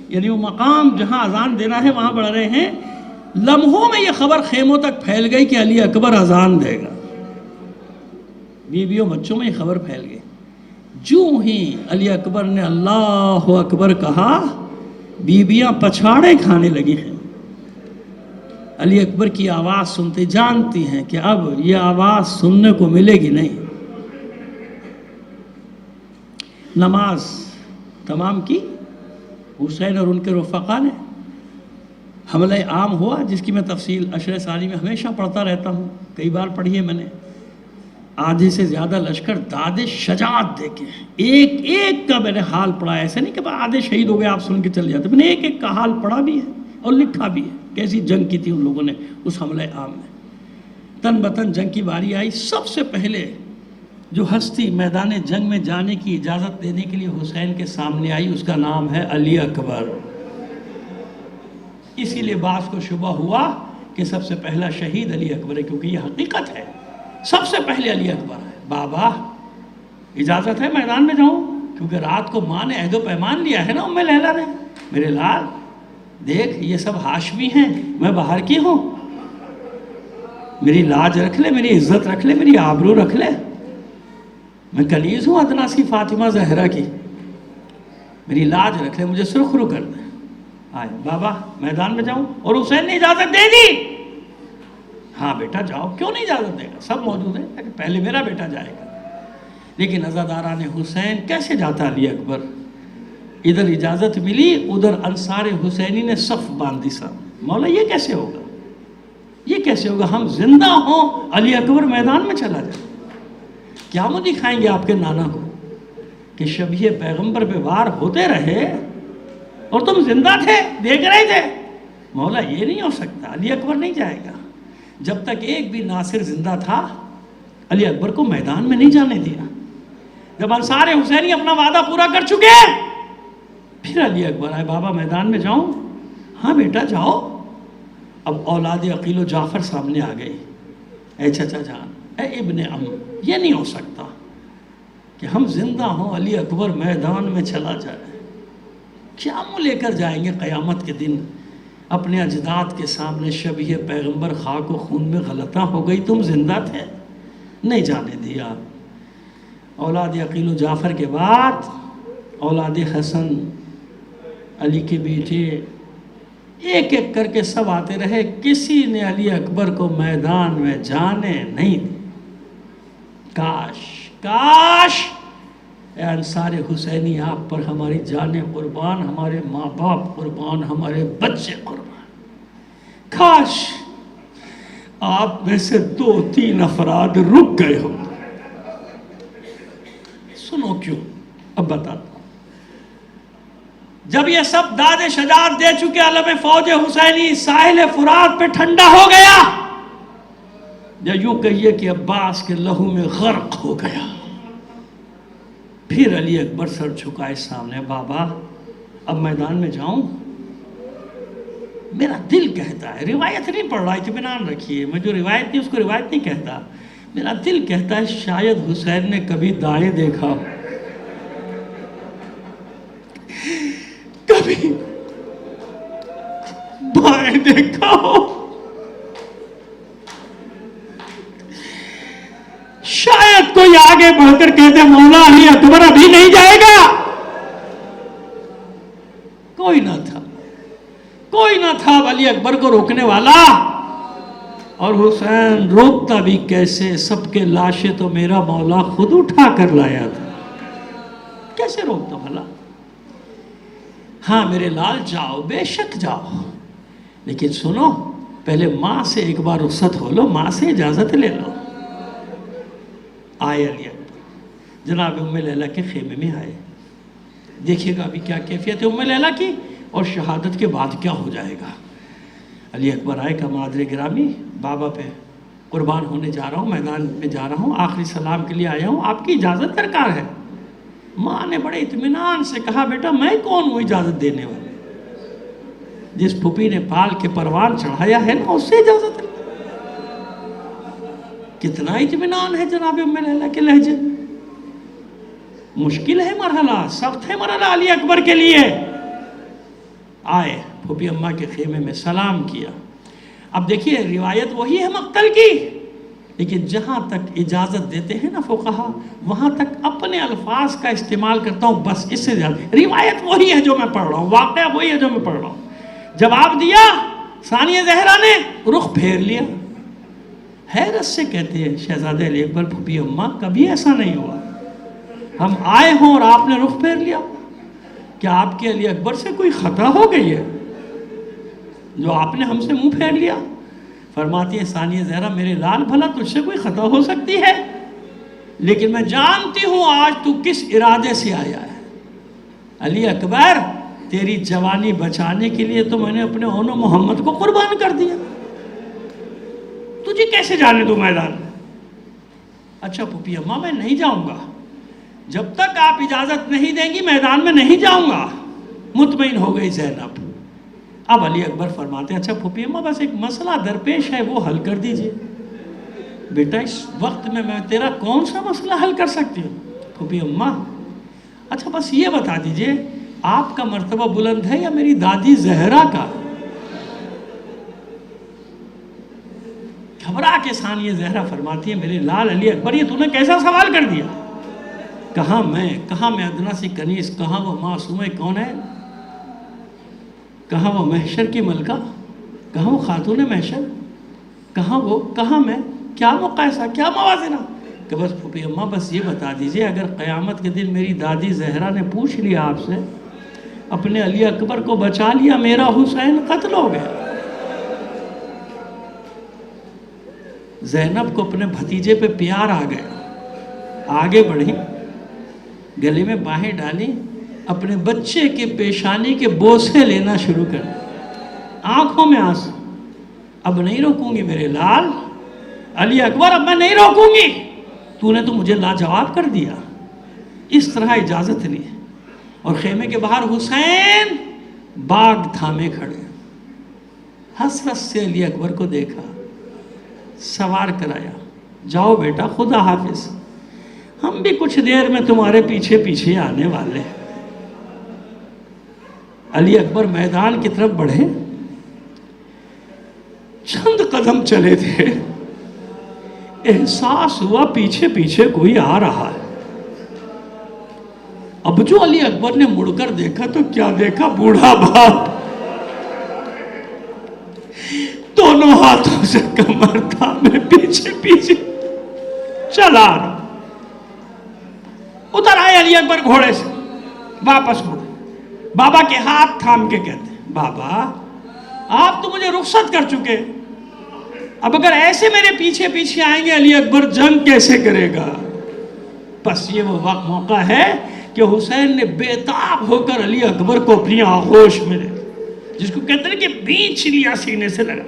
یعنی وہ مقام جہاں اذان دینا ہے وہاں بڑھ رہے ہیں۔ لمحوں میں یہ خبر خیموں تک پھیل گئی کہ علی اکبر اذان دے گا۔ بیویوں بچوں میں یہ خبر پھیل گئی۔ جو ہی علی اکبر نے اللہ اکبر کہا، بیویاں پچھاڑے کھانے لگی ہیں۔ علی اکبر کی آواز سنتے جانتی ہیں کہ اب یہ آواز سننے کو ملے گی نہیں. نماز تمام کی. حسین اور ان کے رفقا نے حملہ عام ہوا، جس کی میں تفصیل عشر ثانی میں ہمیشہ پڑھتا رہتا ہوں، کئی بار پڑھی ہے میں نے. آدھے سے زیادہ لشکر داد شجاعت دے کے، ایک ایک کا میں نے حال پڑھا. ایسے نہیں کہ آدھے شہید ہو گئے آپ سن کے چل جاتے، میں نے ایک ایک کا حال پڑھا بھی ہے اور لکھا بھی ہے. کیسی جنگ کی تھی ان لوگوں نے اس حملہ عام میں. تن بتن جنگ کی باری آئی. سب سے پہلے جو ہستی میدان جنگ میں جانے کی اجازت دینے کے لیے حسین کے سامنے آئی، اس کا نام ہے علی اکبر. اسی لیے بعض کو شبہ ہوا کہ سب سے پہلا شہید علی اکبر ہے، کیونکہ یہ حقیقت ہے. سب سے پہلے علی اکبر ہے. بابا اجازت ہے میدان میں جاؤں؟ کیونکہ رات کو ماں نے عہد و پیمان لیا ہے نا ام لیلا نے. میرے لال دیکھ، یہ سب ہاشمی ہیں، میں باہر کی ہوں، میری لاج رکھ لے، میری عزت رکھ لے، میری آبرو رکھ لے. میں کنیز ہوں ادنا سی فاطمہ زہرا کی، میری لاج رکھ لے، مجھے سرخرو کر دے. آئے بابا میدان میں جاؤں؟ اور حسین نے اجازت دے دی. ہاں بیٹا جاؤ. کیوں نہیں اجازت دے گا؟ سب موجود ہیں، پہلے میرا بیٹا جائے گا. لیکن عزاداران حسین کیسے جاتا علی اکبر؟ ادھر اجازت ملی، ادھر انصار حسینی نے صف باندھی. صاحب مولا یہ کیسے ہوگا؟ یہ کیسے ہوگا؟ ہم زندہ ہوں، علی اکبر میدان میں چلا جائے. کیا وہ دکھائیں گے آپ کے نانا کو کہ شبیہ پیغمبر پہ وار ہوتے رہے اور تم زندہ تھے، دیکھ رہے تھے؟ مولا یہ نہیں ہو سکتا، علی اکبر نہیں جائے گا. جب تک ایک بھی ناصر زندہ تھا علی اکبر کو میدان میں نہیں جانے دیا. جب انصار حسینی اپنا وعدہ پورا کر چکے پھر علی اکبر آئے. بابا میدان میں جاؤں؟ ہاں بیٹا جاؤ. اب اولاد عقیل و جعفر سامنے آ گئی. اے چچا جان، اے ابن ام، یہ نہیں ہو سکتا کہ ہم زندہ ہوں، علی اکبر میدان میں چلا جائے. کیا منہ لے کر جائیں گے قیامت کے دن اپنے اجداد کے سامنے؟ شبیہ پیغمبر خاک و خون میں غلطہ ہو گئی، تم زندہ تھے، نہیں جانے دیا. اولاد عقیل و جعفر کے بعد اولاد حسن، علی کے بیٹے، ایک ایک کر کے سب آتے رہے. کسی نے علی اکبر کو میدان میں جانے نہیں دی. کاش کاش اے انصار حسینی، آپ پر ہماری جانیں قربان، ہمارے ماں باپ قربان، ہمارے بچے قربان. کاش آپ میں سے 2-3 افراد رک گئے ہو. سنو کیوں، اب بتاتا ہوں. جب یہ سب داد شجاعت دے چکے، علم فوج حسینی ساحل فرات پہ ٹھنڈا ہو گیا، یا یوں کہیے کہ عباس کے لہو میں غرق ہو گیا. پھر علی اکبر سر جھکائے سامنے. بابا اب میدان میں جاؤں؟ میرا دل کہتا ہے، روایت نہیں پڑھ رہا، اطمینان رکھیے، میں جو روایت نہیں اس کو روایت نہیں کہتا، میرا دل کہتا ہے شاید حسین نے کبھی دائیں دیکھا ہو، کبھی بائیں دیکھا ہو. شاید کوئی آگے بڑھ کر کہتے مولا علی اکبر ابھی نہیں جائے گا. کوئی نہ تھا، کوئی نہ تھا علی اکبر کو روکنے والا. اور حسین روکتا بھی کیسے؟ سب کے لاشیں تو میرا مولا خود اٹھا کر لایا تھا، کیسے روکتا بھلا؟ ہاں میرے لال جاؤ، بے شک جاؤ، لیکن سنو پہلے ماں سے ایک بار رخصت ہو لو، ماں سے اجازت لے لو. آئے علی اکبر، جناب ام لیلا کے خیمے میں آئے. دیکھیے گا ابھی کیا کیفیت ہے ام لیلا کی اور شہادت کے بعد کیا ہو جائے گا. علی اکبر آئے کہ مادر گرامی، بابا پہ قربان ہونے جا رہا ہوں، میدان میں جا رہا ہوں، آخری سلام کے لیے آیا ہوں، آپ کی اجازت درکار ہے. ماں نے بڑے اطمینان سے کہا بیٹا میں کون ہوں اجازت دینے والے؟ جس پھوپھی نے پال کے پروان چڑھایا ہے نا اس سے اجازت ہے. کتنا اطمینان ہے جناب ام لیلا کے لہجے. مشکل ہے مرحلہ، سخت ہے مرحلہ علی اکبر کے لیے. آئے پھوپھی اماں کے خیمے میں سلام کیا. اب دیکھیے روایت وہی ہے مقتل کی، لیکن جہاں تک اجازت دیتے ہیں نا فقہا، وہاں تک اپنے الفاظ کا استعمال کرتا ہوں، بس اس سے زیادہ. روایت وہی ہے جو میں پڑھ رہا ہوں، واقعہ وہی ہے جو میں پڑھ رہا ہوں. جواب دیا ثانیہ زہرا نے رخ پھیر لیا، حیرت سے کہتے ہیں شہزادے علی اکبر پھوپھی اماں کبھی ایسا نہیں ہوا، ہم آئے ہوں اور آپ نے رخ پھیر لیا، کیا آپ کے علی اکبر سے کوئی خطا ہو گئی ہے جو آپ نے ہم سے منہ پھیر لیا؟ فرماتی ہے ثانیہ زہرا میرے لال بھلا تجھ سے کوئی خطا ہو سکتی ہے، لیکن میں جانتی ہوں آج تو کس ارادے سے آیا ہے۔ علی اکبر تیری جوانی بچانے کے لیے تو میں نے اپنے اون و محمد کو قربان کر دیا، تجھے کیسے جانے دوں میدان میں؟ اچھا پھوپھی اماں میں نہیں جاؤں گا، جب تک آپ اجازت نہیں دیں گی میدان میں نہیں جاؤں گا۔ مطمئن ہو گئی زینب۔ اب علی اکبر فرماتے ہیں اچھا پھوپھی اماں بس ایک مسئلہ درپیش ہے وہ حل کر دیجئے۔ بیٹا اس وقت میں تیرا کون سا مسئلہ حل کر سکتی ہوں؟ پھوپھی اماں اچھا بس یہ بتا دیجئے آپ کا مرتبہ بلند ہے یا میری دادی زہرا کا؟ گھبرا کے ثانیہ زہرا فرماتی ہے میرے لال علی اکبر یہ تو نے کیسا سوال کر دیا؟ کہاں میں ادنا سی کنیز، کہاں وہ معصوم کون ہے، کہاں وہ محشر کی ملکہ، کہاں وہ خاتون محشر، کہاں میں، کیا مقایسہ، کیا موازنہ؟ کہ بس پھوپھی اماں بس یہ بتا دیجئے اگر قیامت کے دن میری دادی زہرا نے پوچھ لیا آپ سے اپنے علی اکبر کو بچا لیا میرا حسین قتل ہو گیا، زینب کو اپنے بھتیجے پہ پیار آ گیا، آگے بڑھی، گلے میں باہیں ڈالی، اپنے بچے کے پیشانی کے بوسے لینا شروع کر، آنکھوں میں آنسو، اب نہیں روکوں گی میرے لال علی اکبر، اب میں نہیں روکوں گی، تو نے تو مجھے لاجواب کر دیا۔ اس طرح اجازت لی اور خیمے کے باہر حسین باغ تھامے کھڑے، حسرت سے علی اکبر کو دیکھا، سوار کرایا، جاؤ بیٹا خدا حافظ، ہم بھی کچھ دیر میں تمہارے پیچھے پیچھے آنے والے ہیں۔ علی اکبر میدان کی طرف بڑھے، چند قدم چلے تھے، احساس ہوا پیچھے پیچھے کوئی آ رہا ہے۔ اب جو علی اکبر نے مڑ کر دیکھا تو کیا دیکھا، بوڑھا باپ دونوں ہاتھوں سے کمر تھامے پیچھے پیچھے چلا رہا۔ اتر آئے علی اکبر گھوڑے سے، واپس مڑے، بابا کے ہاتھ تھام کے کہتے ہیں بابا آپ تو مجھے رخصت کر چکے، اب اگر ایسے میرے پیچھے پیچھے آئیں گے علی اکبر جنگ کیسے کرے گا؟ بس یہ وہ وقت موقع ہے کہ حسین نے بےتاب ہو کر علی اکبر کو اپنی آغوش میں لے، جس کو کہتے ہیں کہ بیچ لیا سینے سے لگا،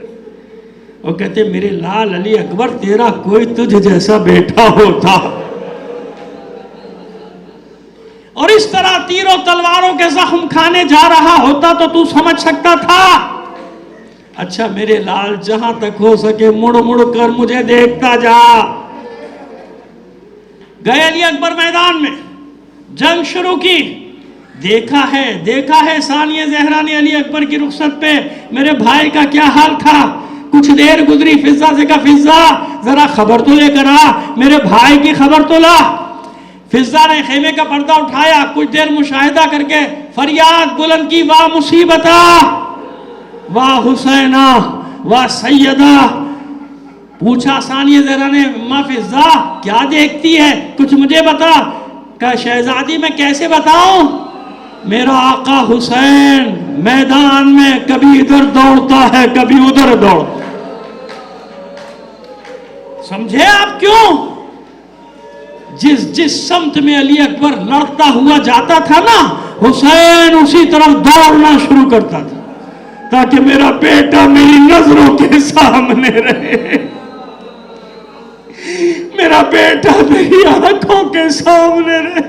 وہ کہتے ہیں میرے لال علی اکبر تیرا کوئی تجھ جیسا بیٹا ہوتا اور اس طرح تیروں تلواروں کے زخم کھانے جا رہا ہوتا تو سمجھ سکتا تھا۔ اچھا میرے لال جہاں تک ہو سکے مڑ مڑ کر مجھے دیکھتا جا۔ گئے علی اکبر میدان میں، جنگ شروع کی، دیکھا ہے ثانیہ زہرا نے علی اکبر کی رخصت پہ میرے بھائی کا کیا حال تھا۔ کچھ دیر گزری، فضہ سے کہا فضہ ذرا خبر تو لے کر آ، میرے بھائی کی خبر تو لا۔ فضہ نے خیمے کا پردہ اٹھایا، کچھ دیر مشاہدہ کر کے فریاد بلند کی، واہ مصیبتہ، واہ حسینہ، واہ سیدہ۔ پوچھا ثانیہ زہرا نے ماں فضہ کیا دیکھتی ہے، کچھ مجھے بتا۔ کہا شہزادی میں کیسے بتاؤں، میرا آقا حسین میدان میں کبھی ادھر دوڑتا ہے کبھی ادھر دوڑ۔ سمجھے آپ کیوں؟ جس سمت میں علی اکبر لڑتا ہوا جاتا تھا نا، حسین اسی طرف دوڑنا شروع کرتا تھا تاکہ میرا بیٹا میری نظروں کے سامنے رہے، میرا بیٹا میری آنکھوں کے سامنے رہے۔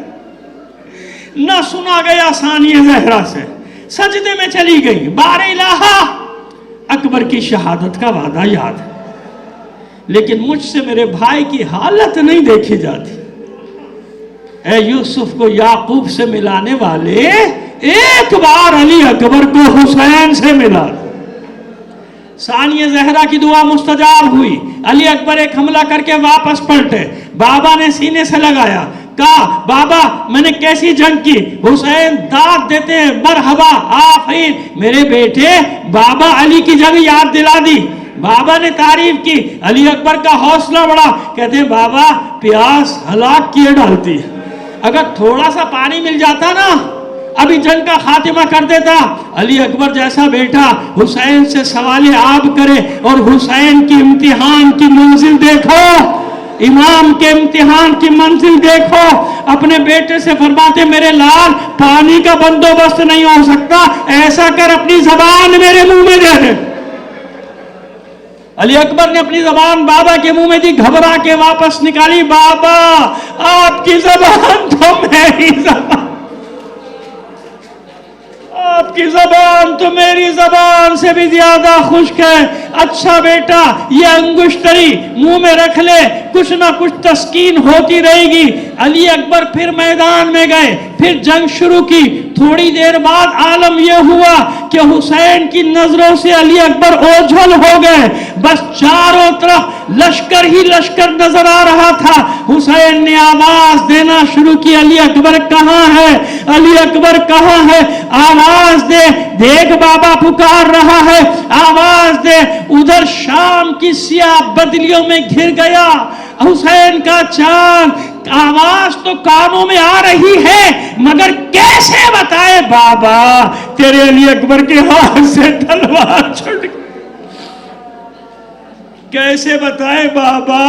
نہ سنا گیا ثانیہ زہرا سے، سجدے میں چلی گئی، بار الہ اکبر کی شہادت کا وعدہ یاد ہے، لیکن مجھ سے میرے بھائی کی حالت نہیں دیکھی جاتی۔ اے یوسف کو یعقوب سے ملانے والے، ایک بار علی اکبر کو حسین سے ملا۔ ثانیہ زہرا کی دعا مستجاب ہوئی، علی اکبر ایک حملہ کر کے واپس پلٹے، بابا نے سینے سے لگایا، کہا بابا میں نے کیسی جنگ کی؟ حسین داد دیتے ہیں مرحبا آفرین میرے بیٹے، بابا علی کی جنگ یاد دلا دی، بابا نے تعریف کی، علی اکبر کا حوصلہ بڑھا، کہتے ہیں بابا پیاس ہلاک کیے ڈالتی ہے، اگر تھوڑا سا پانی مل جاتا نا ابھی جنگ کا خاتمہ کر دیتا۔ علی اکبر جیسا بیٹا حسین سے سوال آب کرے، اور حسین کی امتحان کی منزل دیکھو، امام کے امتحان کی منزل دیکھو، اپنے بیٹے سے فرماتے میرے لال پانی کا بندوبست نہیں ہو سکتا، ایسا کر اپنی زبان میرے منہ میں دے دے۔ علی اکبر نے اپنی زبان بابا کے منہ میں دی، گھبرا کے واپس نکالی، بابا آپ کی زبان تو میری زبان، آپ کی زبان تو میری زبان سے بھی زیادہ خشک ہے، اچھا بیٹا یہ انگشتری منہ میں رکھ لے، کچھ نہ کچھ تسکین ہوتی رہے گی۔ علی اکبر پھر میدان میں گئے، پھر جنگ شروع کی، تھوڑی دیر بعد عالم یہ ہوا کہ حسین کی نظروں سے علی اکبر اوجھل ہو گئے، بس چاروں طرف لشکر ہی لشکر نظر آ رہا تھا۔ حسین نے آواز دینا شروع کی، علی اکبر کہاں ہے؟ علی اکبر کہاں ہے؟ آواز دے، دیکھ بابا پکار رہا ہے، آواز دے۔ ادھر شام کی سیاہ بدلیوں میں گھر گیا حسین کا چاند، آواز تو کانوں میں آ رہی ہے مگر کیسے بتائے بابا تیرے علی اکبر کے ہاتھ سے تلوار چھٹ گئی، کیسے بتائے بابا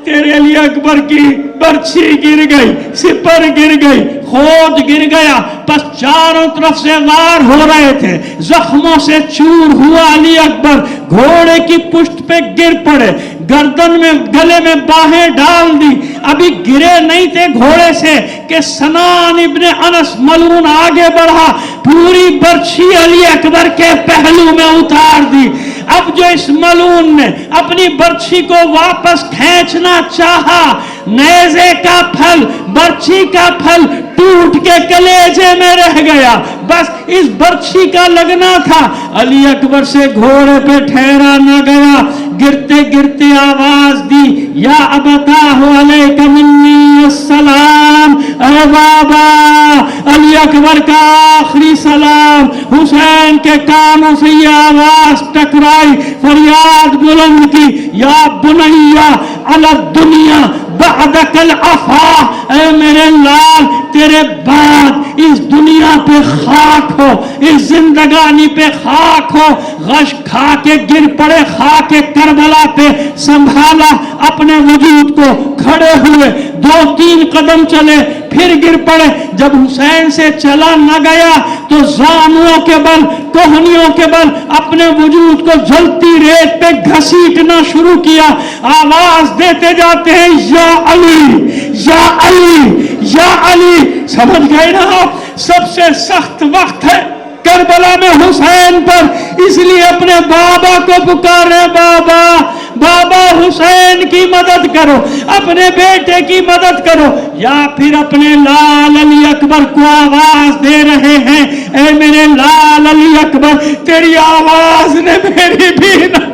تیرے علی اکبر کی برچھی گر گئی، سپر گر گئی، خود گر گیا، پس چاروں طرف سے وار ہو رہے تھے، زخموں سے چور ہوا علی اکبر، گھوڑے کی پشت پہ گر پڑے، گردن میں گلے میں باہیں ڈال دی، ابھی گرے نہیں تھے گھوڑے سے کہ سنان ابن انس ملعون آگے بڑھا، پوری برچھی علی اکبر کے پہلو میں اتار دی۔ اب جو اس ملعون نے اپنی برچھی کو واپس کھینچنا چاہا، نیزے کا پھل برچھی کا پھل ٹوٹ کے کلیجے میں رہ گیا، بس اس برچھی کا لگنا تھا، علی اکبر سے گھوڑے پہ ٹھہرا نہ گیا، گرتے گرتے آواز دی، یا ابتاہ علیک منی السلام، اے بابا علی اکبر کا آخری سلام۔ حسین کے کانوں سے یہ آواز ٹکرائی، فریاد بلند کی، یا بنیا علی الدنیا بعدک العفا، اے میرے لال تیرے بعد اس دنیا پہ خاک ہو، اس زندگانی پہ خاک ہو۔ غش کھا کے گر پڑے خاک کربلا پہ، سنبھالا اپنے وجود کو، کھڑے ہوئے، 2-3 قدم چلے، پھر گر پڑے۔ جب حسین سے چلا نہ گیا تو زانوؤں کے بل، کوہنیوں کے بل اپنے وجود کو جلتی ریت پہ گھسیٹنا شروع کیا، آواز دیتے جاتے ہیں، یا علی یا علی یا علی۔ سمجھ گئے نا آپ، سب سے سخت وقت ہے کربلا میں حسین پر، اس لیے اپنے بابا کو پکارے، بابا بابا حسین کی مدد کرو، اپنے بیٹے کی مدد کرو، یا پھر اپنے لال علی اکبر کو آواز دے رہے ہیں، اے میرے لال علی اکبر تیری آواز نے میری بینا،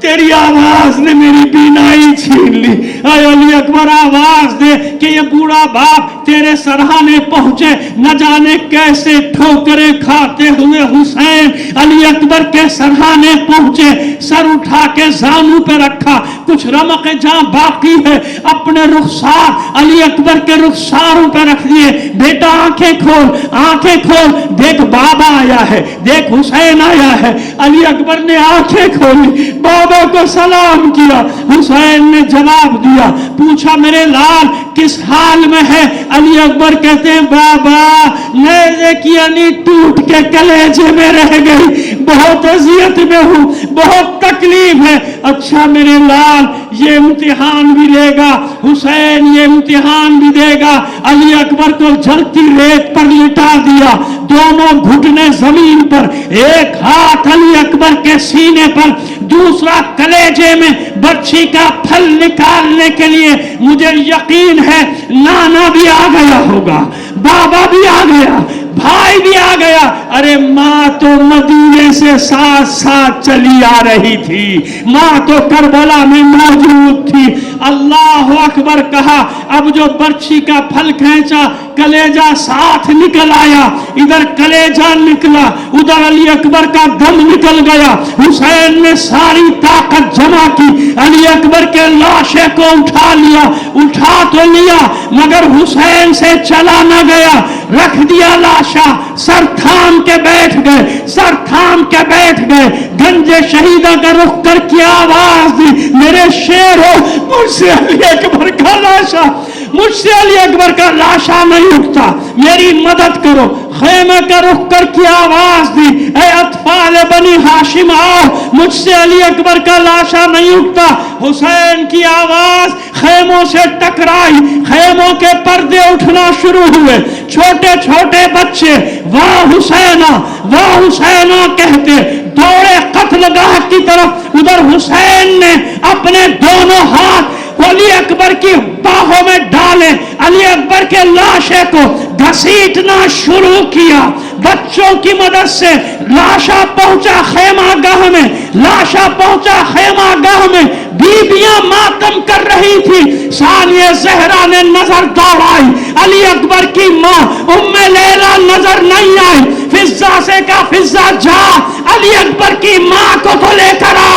تیری آواز نے میری بینائی چھین لی، اے علی اکبر آواز دے کہ یہ بوڑھا باپ تیرے سرہانے پہنچے، نہ جانے کیسے ٹھوکریں کھاتے ہوئے حسین علی اکبر کے سرہانے پہنچے، سر اٹھا کے زانو پہ رکھا، کچھ رمق جہاں باقی ہے اپنے رخسار علی اکبر کے رخساروں پہ رکھ دیے، بیٹا آنکھیں کھول، دیکھ بابا آیا ہے، دیکھ حسین آیا ہے۔ علی اکبر نے آنکھیں کھولی، بابا کو سلام کیا، حسین نے جواب دیا، پوچھا میرے لال کس حال میں ہے؟ علی اکبر کہتے ہیں بابا نیزے کی انی ٹوٹ کے کلیجے میں رہ گئی، بہت اذیت میں ہوں، بہت تکلیف ہے۔ اچھا میرے لال یہ امتحان بھی لے گا، حسین یہ امتحان بھی دے گا۔ علی اکبر کو جلتی ریت پر لٹا دیا، دونوں گھٹنے زمین پر، ایک ہاتھ علی اکبر کے سینے پر، دوسرا کلیجے میں برچھی کا پھل نکالنے کے لیے۔ مجھے یقین ہے نانا بھی آ گیا ہوگا، بابا بھی آ گیا، بھائی بھی آ گیا، ارے ماں تو مدینے سے ساتھ ساتھ چلی آ رہی تھی، ماں تو کربلا میں موجود تھی۔ اللہ اکبر کہا، اب جو برچھی کا پھل کھینچا کلیجہ ساتھ نکل آیا، ادھر کلیجہ نکلا ادھر علی اکبر کا دم نکل گیا۔ حسین نے ساری طاقت جمع کی، علی اکبر کے لاشے کو اٹھا لیا، اٹھا تو لیا مگر حسین سے چلا نہ گیا، رکھ دیا لاشا، سر تھام کے بیٹھ گئے، سر تھام کے بیٹھ گئے، گنج شہیدہ کا رخ کر کے آواز دی، میرے شیر ہو، مجھ سے علی اکبر کا لاشا، مجھ سے علی اکبر کا لاشا نہیں اٹھتا، میری مدد کرو۔ خیمے کا رخ کر کے آواز دی، اے اطفال بنی ہاشم آؤ، مجھ سے علی اکبر کا لاشا نہیں اٹھتا۔ حسین کی آواز خیموں سے ٹکرائی، خیموں کے پردے اٹھنا شروع ہوئے، چھوٹے چھوٹے بچے واہ حسینہ واہ حسینہ کہتے دوڑے قتل گاہ کی طرف۔ ادھر حسین نے اپنے دونوں ہاتھ علی اکبر کی باہوں میں ڈالے، علی اکبر کے لاشے کو گھسیٹنا شروع کیا، بچوں کی مدد سے لاشا پہنچا خیمہ گاہ میں، لاشا پہنچا خیمہ گاہ میں، بیویاں ماتم کر رہی تھی۔ ثانیہ زہرا نے نظر دوڑائی، علی اکبر کی ماں ام لیلا نظر نہیں آئی، فضہ سے کہا فضہ جا علی اکبر کی ماں کو تو لے کر آ۔